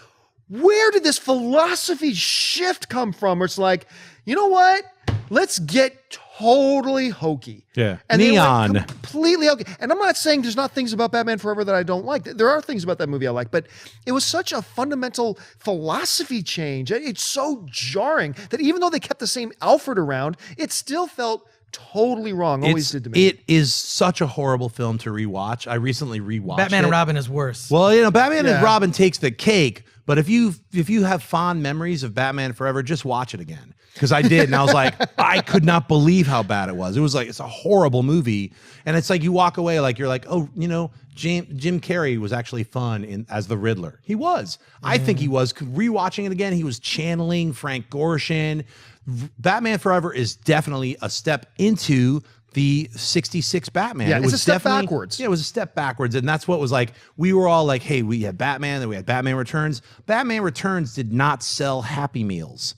B: Where did this philosophy shift come from? Where it's like, you know what? Let's get totally hokey.
A: Yeah.
B: And
A: Neon.
B: they went completely hokey. And I'm not saying there's not things about Batman Forever that I don't like. There are things about that movie I like, but it was such a fundamental philosophy change. It's so jarring that even though they kept the same Alfred around, it still felt totally wrong. Always did to me.
A: It is such a horrible film to rewatch. I recently rewatched
C: Batman
A: it.
C: and Robin is worse.
A: Well, you know, Batman and Robin takes the cake, but if you have fond memories of Batman Forever, just watch it again. Because I did, and I was like, I could not believe how bad it was. It was like, it's a horrible movie. And it's like you walk away like, you're like, oh, you know, Jim Carrey was actually fun as the Riddler. He was. I think he was. Rewatching it again, he was channeling Frank Gorshin. Batman Forever is definitely a step into the 66 Batman.
B: Yeah,
A: it was
B: a step
A: definitely
B: backwards.
A: Yeah, it was a step backwards. And that's what was like, we were all like, hey, we had Batman, then we had Batman Returns. Batman Returns did not sell Happy Meals.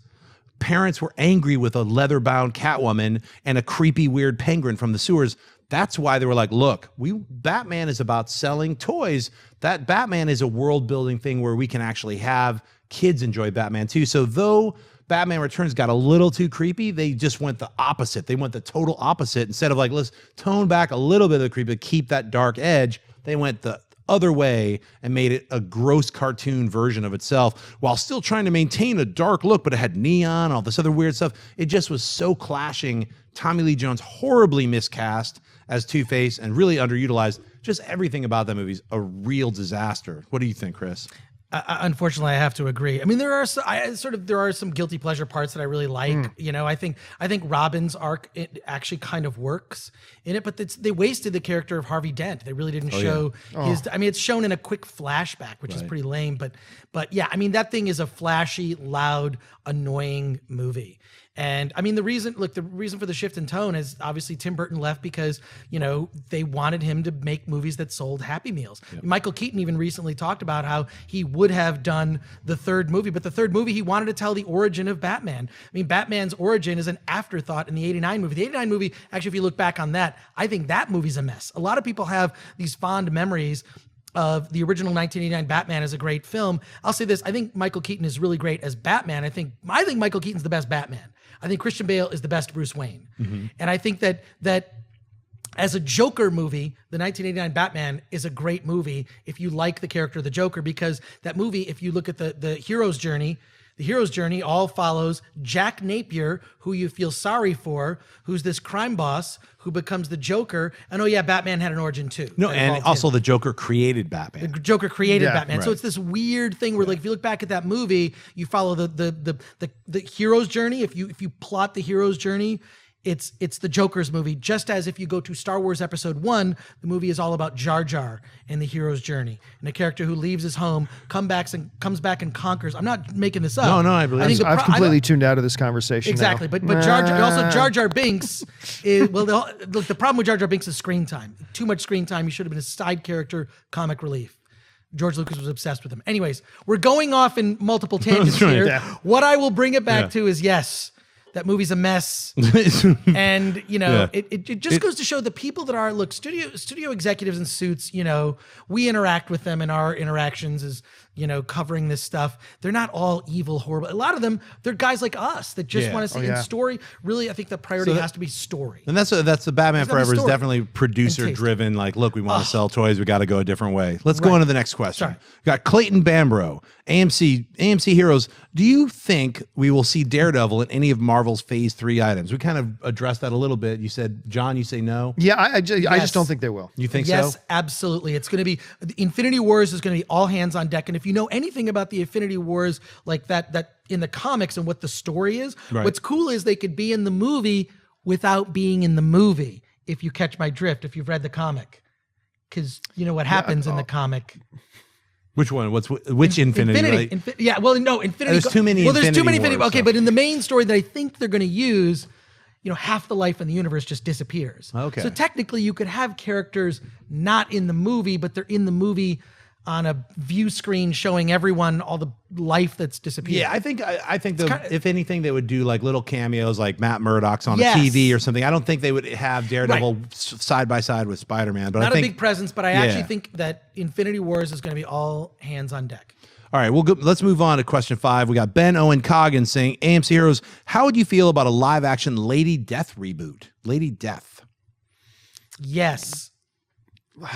A: Parents were angry with a leather-bound Catwoman and a creepy, weird penguin from the sewers. That's why they were like, look, Batman is about selling toys. That Batman is a world-building thing where we can actually have kids enjoy Batman too. So though Batman Returns got a little too creepy, they just went the opposite. They went the total opposite. Instead of like, let's tone back a little bit of the creep, but keep that dark edge, they went the other way and made it a gross cartoon version of itself while still trying to maintain a dark look, but it had neon, all this other weird stuff. It just was so clashing. Tommy Lee Jones horribly miscast as Two-Face and really underutilized. Just everything about that movie is a real disaster. What do you think, Chris?
C: Unfortunately, I have to agree. I mean, there are some guilty pleasure parts that I really like. You know, I think Robin's arc actually kind of works in it, but they wasted the character of Harvey Dent. They really didn't show his. I mean, it's shown in a quick flashback, which is pretty lame. But yeah, I mean, that thing is a flashy, loud, annoying movie. And I mean, the reason for the shift in tone is obviously Tim Burton left because, you know, they wanted him to make movies that sold Happy Meals. Yep. Michael Keaton even recently talked about how he would have done the third movie, but the third movie, he wanted to tell the origin of Batman. I mean, Batman's origin is an afterthought in the 89 movie. The 89 movie, actually, if you look back on that, I think that movie's a mess. A lot of people have these fond memories of the original 1989 Batman is a great film. I'll say this: I think Michael Keaton is really great as Batman. I think Michael Keaton's the best Batman. I think Christian Bale is the best Bruce Wayne, and I think that as a Joker movie, the 1989 Batman is a great movie if you like the character of the Joker, because that movie, if you look at the hero's journey. The hero's journey all follows Jack Napier, who you feel sorry for, who's this crime boss who becomes the Joker. And Batman had an origin too.
A: No, and also the Joker created Batman.
C: The Joker created Batman.
A: Right.
C: So it's this weird thing where, like, if you look back at that movie, you follow the hero's journey. If you plot the hero's journey, it's the Joker's movie. Just as if you go to Star Wars Episode 1, the movie is all about Jar Jar and the hero's journey, and a character who leaves his home, comes back and conquers. I'm not making this up.
A: No, I believe.
B: I've completely tuned out of this conversation.
C: Exactly,
B: now.
C: but Jar Jar Binks is, look, the problem with Jar Jar Binks is screen time. Too much screen time. He should have been a side character, comic relief. George Lucas was obsessed with him. Anyways, we're going off in multiple tangents here. Yeah. What I will bring it back to is, yes, that movie's a mess. And, it just goes to show the people that are, look, studio executives in suits, we interact with them in our interactions as, covering this stuff. They're not all evil, horrible. A lot of them, they're guys like us that just want to see in story. Really, I think the priority has to be story.
A: And that's the Batman Forever is definitely producer driven. Like, look, we want to sell toys. We got to go a different way. Let's go on to the next question.
C: Sorry.
A: We got Clayton Bambro, AMC Heroes. Do you think we will see Daredevil in any of Marvel's Phase 3 items? We kind of addressed that a little bit. You said, John, you say no?
B: Yeah, I just don't think they will.
A: You think so?
C: Yes, absolutely. It's going to be, Infinity Wars is going to be all hands on deck. And if you know anything about the Infinity Wars, like that in the comics and what the story is, what's cool is they could be in the movie without being in the movie, if you catch my drift, if you've read the comic. Because you know what happens in the comic.
A: Which one? Which Infinity? Right?
C: Infinity.
A: There's too many.
C: Well, there's too many
A: Infinity
C: Infinity.
A: Wars,
C: Okay, but in the main story that I think they're going to use, half the life in the universe just disappears.
A: Okay.
C: So technically, you could have characters not in the movie, but they're in the movie on a view screen showing everyone all the life that's disappeared.
A: Yeah, I think if anything, they would do like little cameos, like Matt Murdock's on a TV or something. I don't think they would have Daredevil side by side with Spider-Man. But
C: not
A: I think
C: a big presence, but I actually think that Infinity Wars is going to be all hands on deck.
A: All right, let's move on to question 5. We got Ben Owen Coggins saying, AMC Heroes, how would you feel about a live-action Lady Death reboot? Lady Death.
C: Yes.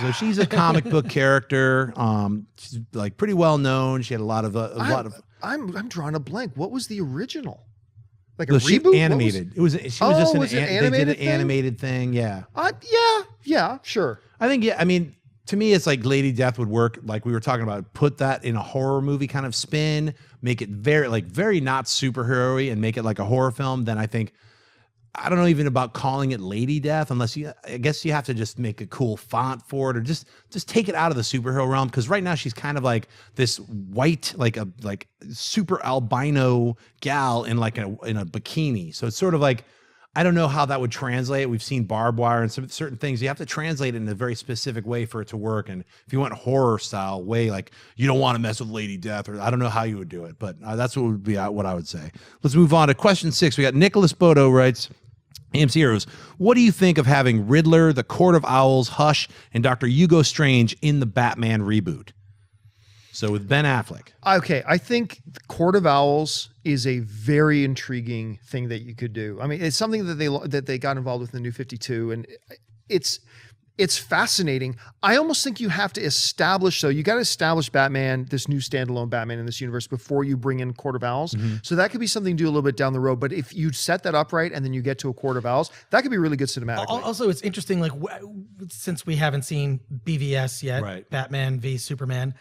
A: So she's a comic book character. She's like pretty well known. She had a lot of.
B: I'm drawing a blank. What was the original? Like a
A: reboot?
B: reboot?
A: Animated. She was just an animated thing. Yeah.
B: Yeah, sure.
A: I think I mean, to me, it's like Lady Death would work. Like we were talking about, put that in a horror movie kind of spin, make it very not superhero-y, and make it like a horror film. Then I think. I don't know even about calling it Lady Death, I guess you have to just make a cool font for it, or just take it out of the superhero realm. Because right now she's kind of like this white, like super albino gal in a bikini. So it's sort of like, I don't know how that would translate. We've seen barbed wire and some certain things. You have to translate it in a very specific way for it to work. And if you went horror style way, like you don't want to mess with Lady Death, or I don't know how you would do it, but that's what would be what I would say. Let's move on to question 6. We got Nicholas Bodo writes, AMC Heroes, what do you think of having Riddler, the Court of Owls, Hush, and Dr. Hugo Strange in the Batman reboot? So with Ben Affleck.
B: Okay, I think the Court of Owls is a very intriguing thing that you could do. I mean, it's something that they got involved with in the New 52, and it's fascinating. I almost think you have to establish, you got to establish Batman, this new standalone Batman in this universe, before you bring in Court of Owls. Mm-hmm. So that could be something to do a little bit down the road. But if you set that up right and then you get to a Court of Owls, that could be really good cinematically.
C: Also, it's interesting, like since we haven't seen BVS yet, Batman v Superman,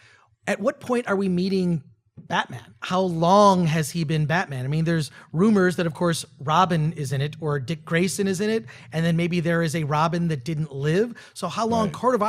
C: at what point are we meeting Batman? How long has he been Batman? I mean, there's rumors that, of course, Robin is in it, or Dick Grayson is in it, and then maybe there is a Robin that didn't live. So how long Court of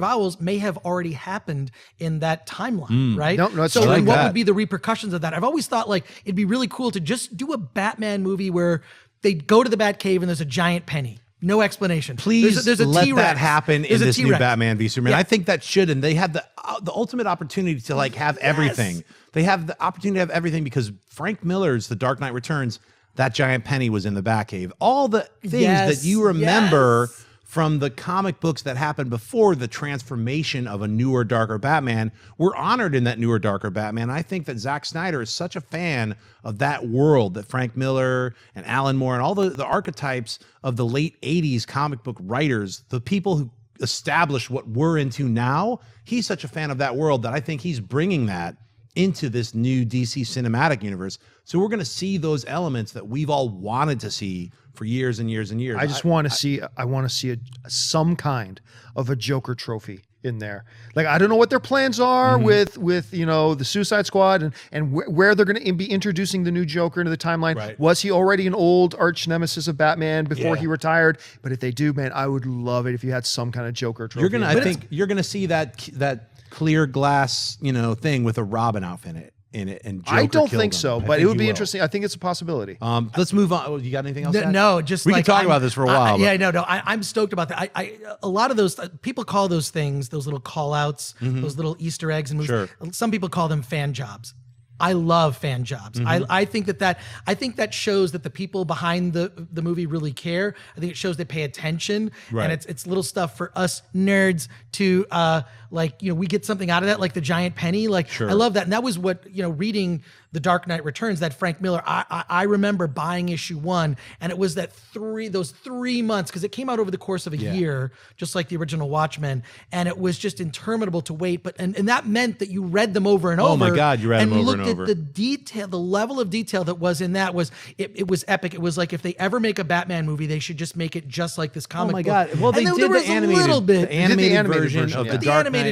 C: Owls may have already happened in that timeline, right?
B: No,
C: so like what would be the repercussions of that? I've always thought like it'd be really cool to just do a Batman movie where they go to the Batcave and there's a giant penny. No explanation.
A: Please
C: there's a
A: let
C: T-Rex.
A: that happen in this new Batman v Superman.
C: Yeah.
A: I think that should, and they have the ultimate opportunity to like have everything. They have the opportunity to have everything because Frank Miller's The Dark Knight Returns, that giant penny was in the Batcave. All the things that you remember from the comic books that happened before the transformation of a newer, darker Batman. We're honored in that newer, darker Batman. I think that Zack Snyder is such a fan of that world, that Frank Miller and Alan Moore and all the archetypes of the late 80s comic book writers, the people who established what we're into now. He's such a fan of that world that I think he's bringing that into this new DC cinematic universe. So we're going to see those elements that we've all wanted to see for years and years and years.
B: I just want to see. I want to see some kind of a Joker trophy in there. Like, I don't know what their plans are with the Suicide Squad and where they're going to be introducing the new Joker into the timeline.
A: Right.
B: Was he already an old arch nemesis of Batman before he retired? But if they do, man, I would love it if you had some kind of Joker trophy.
A: I think you're gonna see that clear glass thing with a Robin outfit in it, and Joker
B: I don't
A: killed
B: think
A: him.
B: so,
A: I
B: but
A: think
B: it would
A: you
B: be
A: will.
B: interesting. I think it's a possibility.
A: Let's move on. Oh, you got anything else?
C: No, just
A: we
C: like,
A: can talk about this for a while.
C: I'm stoked about that. A lot of those people call those things, those little call outs, those little Easter eggs and movies.
A: Sure.
C: Some people call them fan jobs. I love fan jobs. I think that shows that the people behind the movie really care. I think it shows they pay attention,
A: Right.
C: and it's little stuff for us nerds to we get something out of that, like the giant penny.
A: Sure.
C: I love that, and that was what reading The Dark Knight Returns, that Frank Miller. I remember buying issue 1, and it was those 3 months, because it came out over the course of a year, just like the original Watchmen, and it was just interminable to wait. But and that meant that you read them over and over.
A: Oh my God, you read them over and
C: looked
A: over.
C: at the detail, the level of detail that was in that it was epic. It was like, if they ever make a Batman movie, they should just make it just like this comic book.
A: Oh my God! Well, they
C: And
A: did
C: there
A: the
C: was a little bit.
A: animated version of the Dark Knight.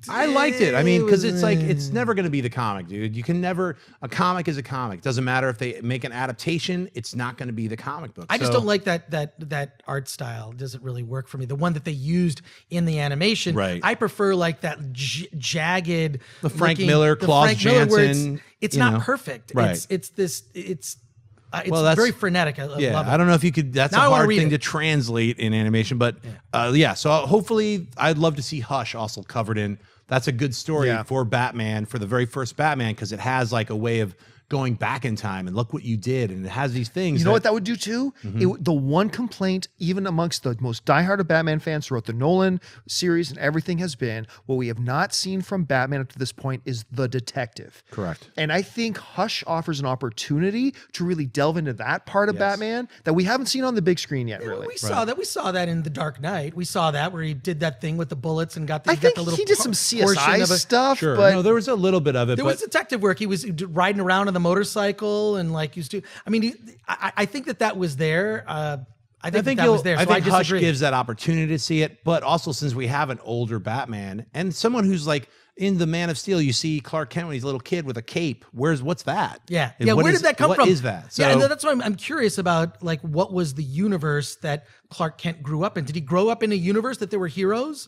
A: I liked it. I mean, because it's never going to be the comic, dude. You can never. A comic is a comic. Doesn't matter if they make an adaptation. It's not going to be the comic book.
C: I just don't like that art style. It doesn't really work for me. The one that they used in the animation,
A: Right.
C: I prefer like that jagged,
A: The Frank Miller, Klaus Janson,
C: It's not perfect.
A: Right.
C: It's
A: that's
C: very frenetic. I love it.
A: I don't know if you could. That's
C: Now I
A: a
C: wanna
A: hard
C: read
A: thing
C: it.
A: to translate in animation, but So hopefully, I'd love to see Hush also covered in. That's a good story for Batman, for the very first Batman, because it has like a way of going back in time and look what you did, and it has these things.
B: You know what that would do too? The one complaint, even amongst the most diehard of Batman fans throughout the Nolan series and everything, has been what we have not seen from Batman up to this point is the detective.
A: Correct.
B: And I think Hush offers an opportunity to really delve into that part of Batman that we haven't seen on the big screen yet. Really,
C: We saw that. We saw that in The Dark Knight. We saw that where he did that thing with the bullets and got the.
B: I think
C: got the little
B: he did some
C: portion
B: CSI
C: of a-
B: stuff,
A: Sure.
B: but
A: No, there was a little bit of it.
C: There
A: but
C: was detective work. He was riding around on the motorcycle and like used to. I mean, I think that was there. I think that was there. So
A: I think Hush
C: disagree.
A: gives that opportunity to see it, but also since we have an older Batman and someone who's like in the Man of Steel, you see Clark Kent when he's a little kid with a cape. What's that?
C: Yeah.
A: And
C: Yeah.
A: what
C: Where
A: is-
C: did that come from?
A: What is that?
C: Yeah. And that's why I'm curious about, like, what was the universe that Clark Kent grew up in? Did he grow up in a universe that there were heroes?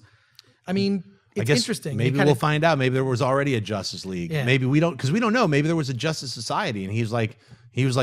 C: I mean,
A: I
C: it's
A: guess
C: interesting.
A: Maybe we'll find out. Maybe there was already a Justice League.
C: Yeah.
A: Maybe we don't, because we don't know. Maybe there was a Justice Society, and he was like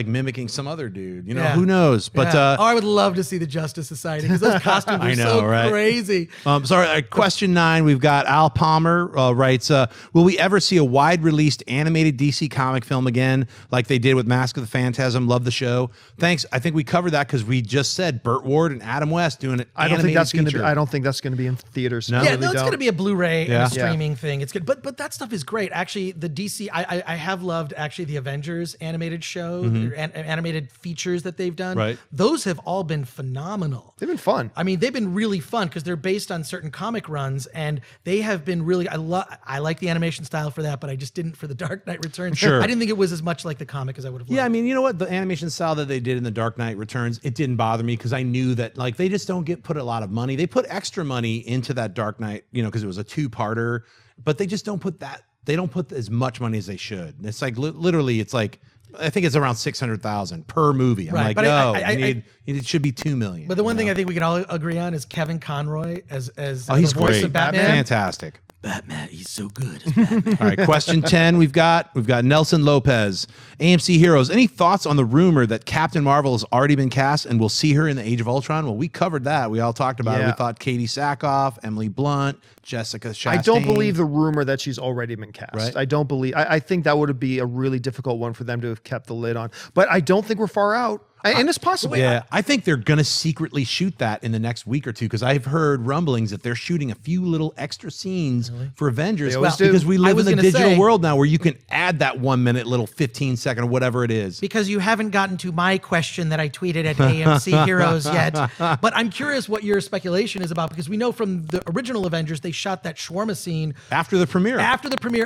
A: mimicking some other dude. You know, who knows? But
C: I would love to see the Justice Society, because those costumes are
A: I know,
C: so
A: right?
C: crazy.
A: Sorry, question 9. We've got Al Palmer writes, will we ever see a wide released animated DC comic film again, like they did with Mask of the Phantasm? Love the show. Thanks. I think we covered that because we just said Burt Ward and Adam West doing it.
B: I don't think that's going to be. I don't think that's going to be in theaters.
A: No?
B: I
C: Yeah,
B: really
C: no, it's
B: don't.
C: going to be a Blu-ray and
A: Yeah.
C: a streaming thing. It's good, but that stuff is great. Actually, the DC, I have loved actually the Avengers animated show, their animated features that they've done.
A: Right.
C: Those have all been phenomenal.
B: They've been fun.
C: I mean, they've been really fun because they're based on certain comic runs, and they have been really. I like the animation style for that, but I just didn't for the Dark Knight Returns.
A: Sure.
C: I didn't think it was as much like the comic as I would have.
A: Yeah, I mean, you know what? The animation style that they did in The Dark Knight Returns, it didn't bother me because I knew that, like, they just don't put a lot of money. They put extra money into that Dark Knight, because it was a 2-parter, but they just don't put that. They don't put as much money as they should. It's like literally, it's like I think it's around 600,000 per movie. I'm
C: Right,
A: like,
C: but
A: no, it
C: it
A: should be 2 million.
C: But the one thing I think we can all agree on is Kevin Conroy as
A: he's
C: the voice
A: great,
C: of Batman.
A: fantastic.
C: Batman, he's so good as Batman.
A: All right, question 10. We've got Nelson Lopez, AMC Heroes. Any thoughts on the rumor that Captain Marvel has already been cast and we'll see her in the Age of Ultron? Well, we covered that. We all talked about it. We thought Katie Sackhoff, Emily Blunt, Jessica Chastain.
B: I don't believe the rumor that she's already been cast.
A: Right.
B: I don't believe. I think that would be a really difficult one for them to have kept the lid on. But I don't think we're far out. And it's possible.
A: Yeah, I think they're going to secretly shoot that in the next week or two because I've heard rumblings that they're shooting a few little extra scenes for Avengers.
B: They always do.
A: Because we live in the digital
C: say,
A: world now where you can add that 1 minute little 15-second or whatever it is.
C: Because you haven't gotten to my question that I tweeted at AMC Heroes yet. But I'm curious what your speculation is about because we know from the original Avengers, they shot that shawarma scene
A: After the premiere.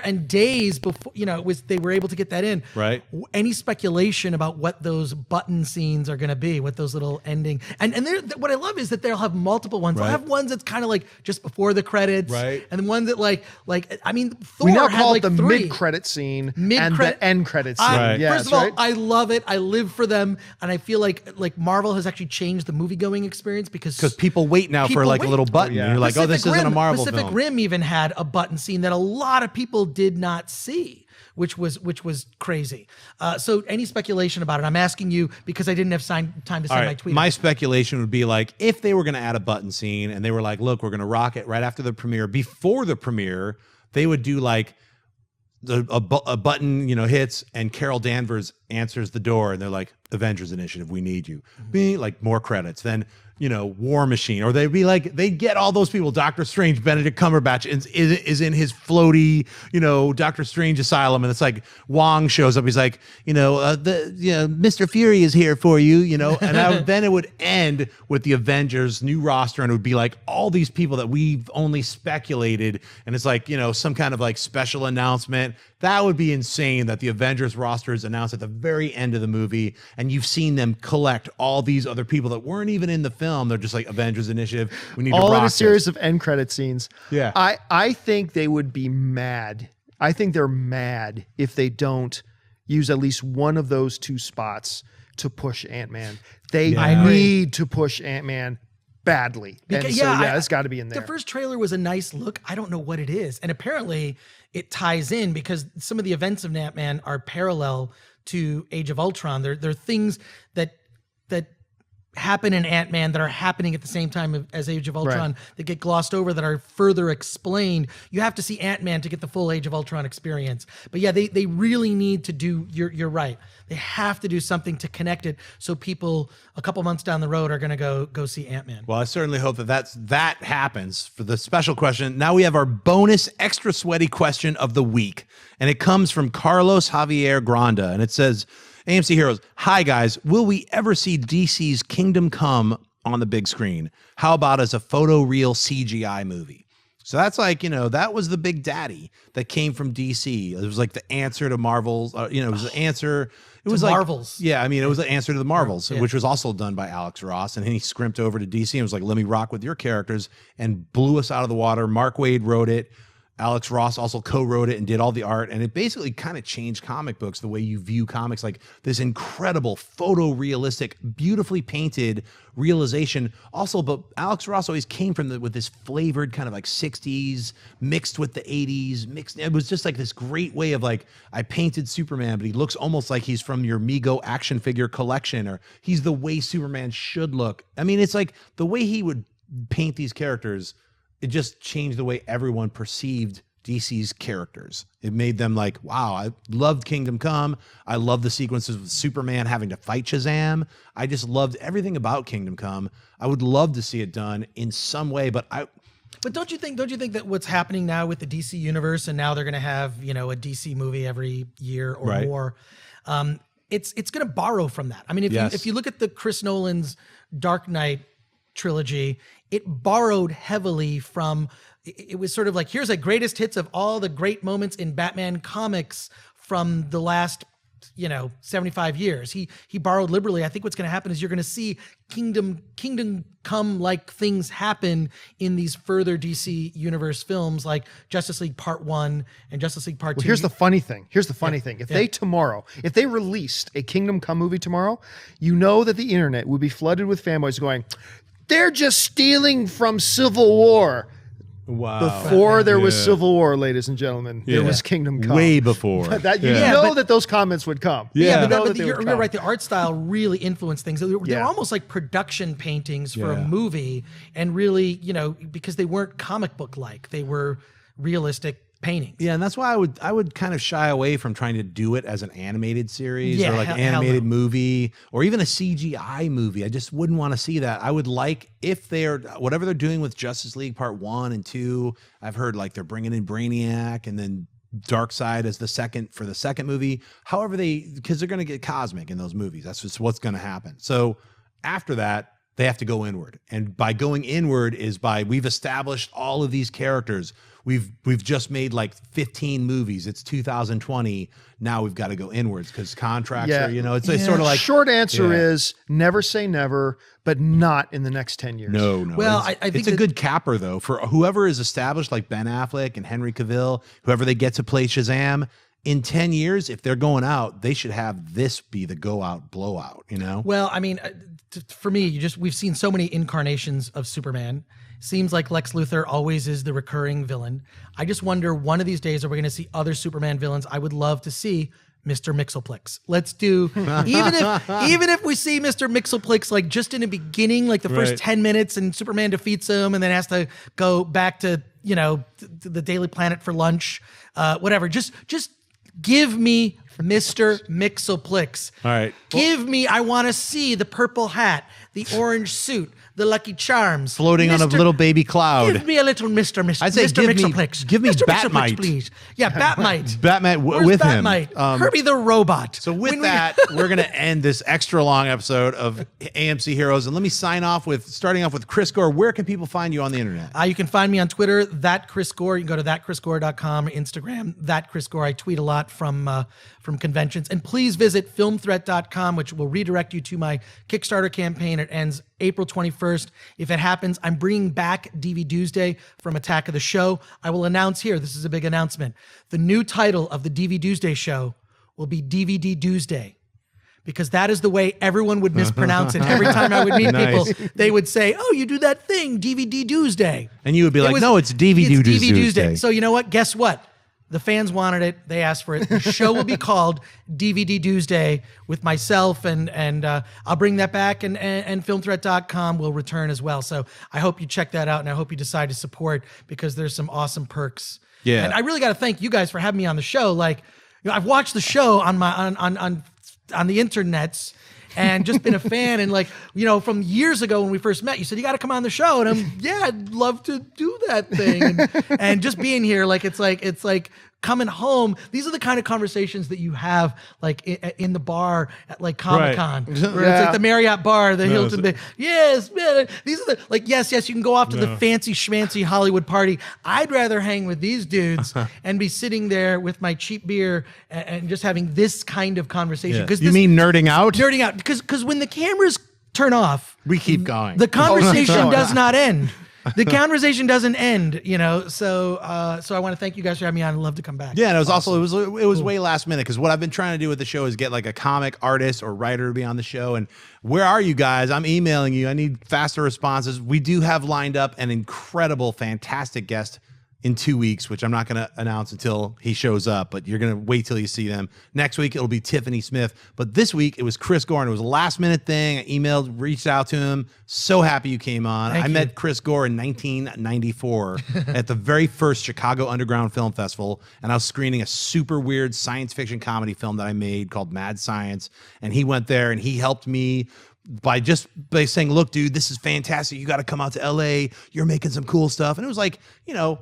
C: And days before, they were able to get that in.
A: Right.
C: Any speculation about what those button scenes are going to be, what those little ending, and what I love is that they'll have multiple ones.
A: Right.
C: They'll have ones that's kind of like just before the credits.
A: Right.
C: And then one that Thor
B: We now
C: had
B: call
C: like
B: it the
C: three.
B: mid-credit scene and the end credit scene.
A: Right.
B: Yeah,
C: First of all,
B: right.
C: I love it. I live for them, and I feel like Marvel has actually changed the movie-going experience because
A: people wait now for like a little button.
B: yeah.
A: And you're like, oh, this isn't a Marvel
C: Pacific
A: film.
C: Rim even had a button scene that a lot of people did not see, which was crazy. So any speculation about it? I'm asking you because I didn't have time to send my tweet.
A: My speculation would be like if they were going to add a button scene and they were like, look, we're going to rock it right after the premiere. Before the premiere, they would do like a button, hits and Carol Danvers answers the door and they're like, Avengers Initiative, we need you. Like more credits. Then War Machine, or they'd be like, they'd get all those people. Doctor Strange, Benedict Cumberbatch is in his floaty, Doctor Strange asylum, and it's like Wong shows up. He's like, Mr. Fury is here for you, and then it would end with the Avengers new roster, and it would be like all these people that we've only speculated, and it's like some kind of like special announcement. That would be insane that the Avengers roster is announced at the very end of the movie, and you've seen them collect all these other people that weren't even in the film. They're just like Avengers Initiative. We need
B: all
A: to rock
B: in a series
A: this.
B: of end credit scenes.
A: Yeah.
B: I think they would be mad. I think they're mad if they don't use at least one of those two spots to push Ant-Man. They need to push Ant-Man badly. It's got to be in there.
C: The first trailer was a nice look. I don't know what it is. And apparently it ties in because some of the events of Ant-Man are parallel to Age of Ultron. They're things that happen in Ant-Man that are happening at the same time as Age of Ultron that get glossed over that are further explained. You have to see Ant-Man to get the full Age of Ultron experience. But yeah, they really need to do, you're right. They have to do something to connect it so people a couple months down the road are going to go see Ant-Man.
A: Well, I certainly hope that happens. For the special question, now we have our bonus extra sweaty question of the week. And it comes from Carlos Javier Granda. And it says, AMC Heroes, hi guys, will we ever see DC's Kingdom Come on the big screen? How about as a photoreal CGI movie? So that's like, that was the big daddy that came from DC. It was like the answer to Marvel's, it was the answer. It was like
C: Marvels.
A: Yeah, I mean, it was the answer to the Marvels, which was also done by Alex Ross. And then he scrimped over to DC and was like, let me rock with your characters and blew us out of the water. Mark Waid wrote it. Alex Ross also co-wrote it and did all the art, and it basically kind of changed comic books, the way you view comics, like this incredible photorealistic, beautifully painted realization. Also, but Alex Ross always came from with this flavored kind of like 60s mixed with the 80s mixed. It was just like this great way of like, I painted Superman, but he looks almost like he's from your Mego action figure collection, or he's the way Superman should look. I mean, it's like the way he would paint these characters, it just changed the way everyone perceived DC's characters. It made them like, wow, I loved Kingdom Come. I love the sequences with Superman having to fight Shazam. I just loved everything about Kingdom Come. I would love to see it done in some way, but
C: don't you think that what's happening now with the DC universe, and now they're going to have, a DC movie every year or more, it's going to borrow from that. I mean, if you look at the Chris Nolan's Dark Knight trilogy, it borrowed heavily from, it was sort of like, here's a greatest hits of all the great moments in Batman comics from the last 75 years. He borrowed liberally. I think what's going to happen is you're going to see Kingdom Come like things happen in these further DC universe films like Justice League Part 1 and Justice League Part 2.
B: Here's the funny thing. If they released a Kingdom Come movie tomorrow, that the internet would be flooded with fanboys going, they're just stealing from Civil War.
A: Wow.
B: Before there was Civil War, ladies and gentlemen, there was Kingdom Come.
A: Way before.
B: That that those comments would come.
C: But you're right. The art style really influenced things. They're almost like production paintings for a movie, and really, because they weren't comic book like. They were realistic paintings.
A: Yeah, and that's why I would kind of shy away from trying to do it as an animated series
C: Yeah,
A: or like an
C: hell
A: animated
C: no.
A: movie or even a CGI movie. I just wouldn't want to see that. I would like if they're whatever they're doing with Justice League Part 1 and 2. I've heard like they're bringing in Brainiac and then Darkseid as the second movie. However, because they're going to get cosmic in those movies. That's just what's going to happen. So after that, they have to go inward. And by going inward is by we've established all of these characters. We've just made like 15 movies. It's 2020. Now we've got to go inwards because contracts are, it's sort of like
B: short answer is never say never, but not in the next 10 years.
A: No.
C: Well, I think
A: it's a good capper though for whoever is established like Ben Affleck and Henry Cavill, whoever they get to play Shazam. In 10 years, if they're going out, they should have this be the go out blowout,
C: Well, I mean, for me, we've seen so many incarnations of Superman. Seems like Lex Luthor always is the recurring villain. I just wonder, one of these days, are we going to see other Superman villains? I would love to see Mr. Mxyzptlk. Let's do, even if we see Mr. Mxyzptlk like just in the beginning, like the first 10 minutes and Superman defeats him and then has to go back to, the Daily Planet for lunch, whatever. Just give me Mr. Mxyzptlk.
A: All right.
C: I want to see the purple hat, the orange suit, the Lucky Charms.
A: Floating on a little baby cloud.
C: Give me a little Mr.
A: I'd say
C: Mr. Mxyzptlk.
A: Give me
C: Mr.
A: Batmite.
C: Mxyzptlk, please. Yeah, Batmite.
A: Batmite
C: Where's
A: with
C: Batmite?
A: him.
C: Herbie the Robot.
A: So with that, we're going to end this extra long episode of AMC Heroes. And let me starting off with Chris Gore. Where can people find you on the internet?
C: You can find me on Twitter, that Chris Gore. You can go to thatchrisgore.com, Instagram, that Chris Gore. I tweet a lot from conventions. And please visit filmthreat.com, which will redirect you to my Kickstarter campaign. It ends April 21st. If it happens, I'm bringing back DVD Tuesday from Attack of the Show. I will announce here, this is a big announcement. The new title of the DVD Tuesday show will be DVD Tuesday, because that is the way everyone would mispronounce it. Every time I would meet people, they would say, "Oh, you do that thing, DVD Tuesday."
A: And you would be like, "No, it's DVD Tuesday."
C: So you know what? Guess what? The fans wanted it. They asked for it. The show will be called DVD Tuesday with myself, and I'll bring that back, and filmthreat.com will return as well. So I hope you check that out, and I hope you decide to support, because there's some awesome perks. Yeah. And I really got to thank you guys for having me on the show. Like, I've watched the show on the internets and just been a fan. And from years ago when we first met, you said, you got to come on the show. And I'd love to do that thing. And just being here, it's like coming home. These are the kind of conversations that you have in the bar at Comic-Con, where it's like the Marriott bar, the Hilton. Yes, man. These are the yes, you can go off to the fancy schmancy Hollywood party. I'd rather hang with these dudes and be sitting there with my cheap beer and just having this kind of conversation.
A: Because you mean nerding out?
C: Nerding out. Because when the cameras turn off,
A: we keep going.
C: The conversation does not end. The conversation doesn't end, So I want to thank you guys for having me on. I'd love to come back.
A: Yeah, and it was awesome. It was way last minute, because what I've been trying to do with the show is get a comic artist or writer to be on the show. And where are you guys? I'm emailing you. I need faster responses. We do have lined up an incredible, fantastic guest in 2 weeks, which I'm not going to announce until he shows up, but you're going to wait till you see them. Next week, it'll be Tiffany Smith. But this week, it was Chris Gore, and it was a last minute thing. I emailed, reached out to him. So happy you came on. I met Chris Gore in 1994 at the very first Chicago Underground Film Festival, and I was screening a super weird science fiction comedy film that I made called Mad Science. And he went there, and he helped me by saying, look, dude, this is fantastic. You got to come out to LA. You're making some cool stuff. And it was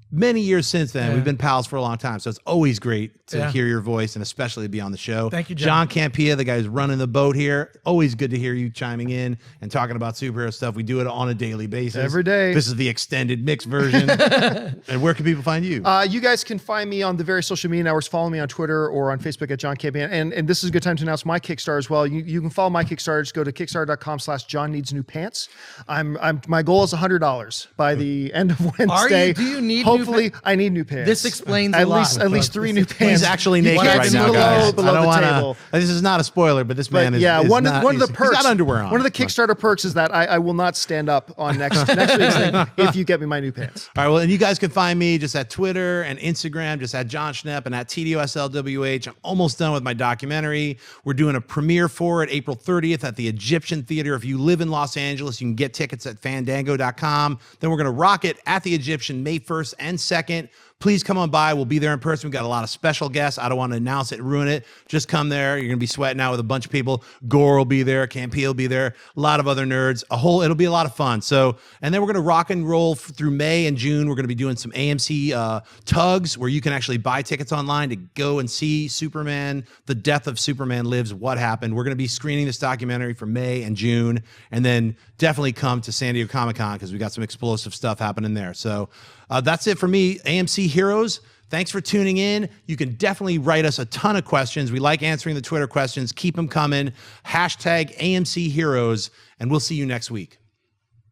A: many years since then. We've been pals for a long time. So it's always great to hear your voice, and especially to be on the show.
C: Thank you, John.
A: John Campea, the guy who's running the boat here. Always good to hear you chiming in and talking about superhero stuff. We do it on a daily basis.
B: Every day.
A: This is the extended mix version. And where can people find you?
B: You guys can find me on the various social media networks. Follow me on Twitter or on Facebook at John Campea. And this is a good time to announce my Kickstarter as well. You can follow my Kickstarter. Just go to kickstarter.com/John Needs New Pants. My goal is $100 by the end of Wednesday.
C: Do you need
B: Hopefully, I need new pants.
C: This explains a lot.
B: At least 3 new pants.
A: He's actually naked right now, guys.
B: Below the table.
A: This is not a spoiler, but this man is
B: one
A: not,
B: of the perks.
A: He's got underwear on.
B: One of the Kickstarter perks is that I will not stand up on next week's thing if you get me my new pants.
A: All right, well, and you guys can find me just at Twitter and Instagram, just at John Schnepp and at TDOSLWH. I'm almost done with my documentary. We're doing a premiere for it April 30th at the Egyptian Theater. If you live in Los Angeles, you can get tickets at fandango.com. Then we're going to rock it at the Egyptian May 1st and 2nd. please come on by. We'll be there in person. We've got a lot of special guests. I don't want to announce it and ruin it. Just come there. You're going to be sweating out with a bunch of people. Gore will be there. Campy will be there. A lot of other nerds. It'll be a lot of fun. So, and then we're going to rock and roll through May and June. We're going to be doing some AMC tugs where you can actually buy tickets online to go and see Superman, The Death of Superman Lives, What Happened. We're going to be screening this documentary for May and June, and then definitely come to San Diego Comic-Con because we got some explosive stuff happening there. So that's it for me. AMC Heroes. Thanks for tuning in. You can definitely write us a ton of questions. We like answering the Twitter questions. Keep them coming. #AMC Heroes, and we'll see you next week.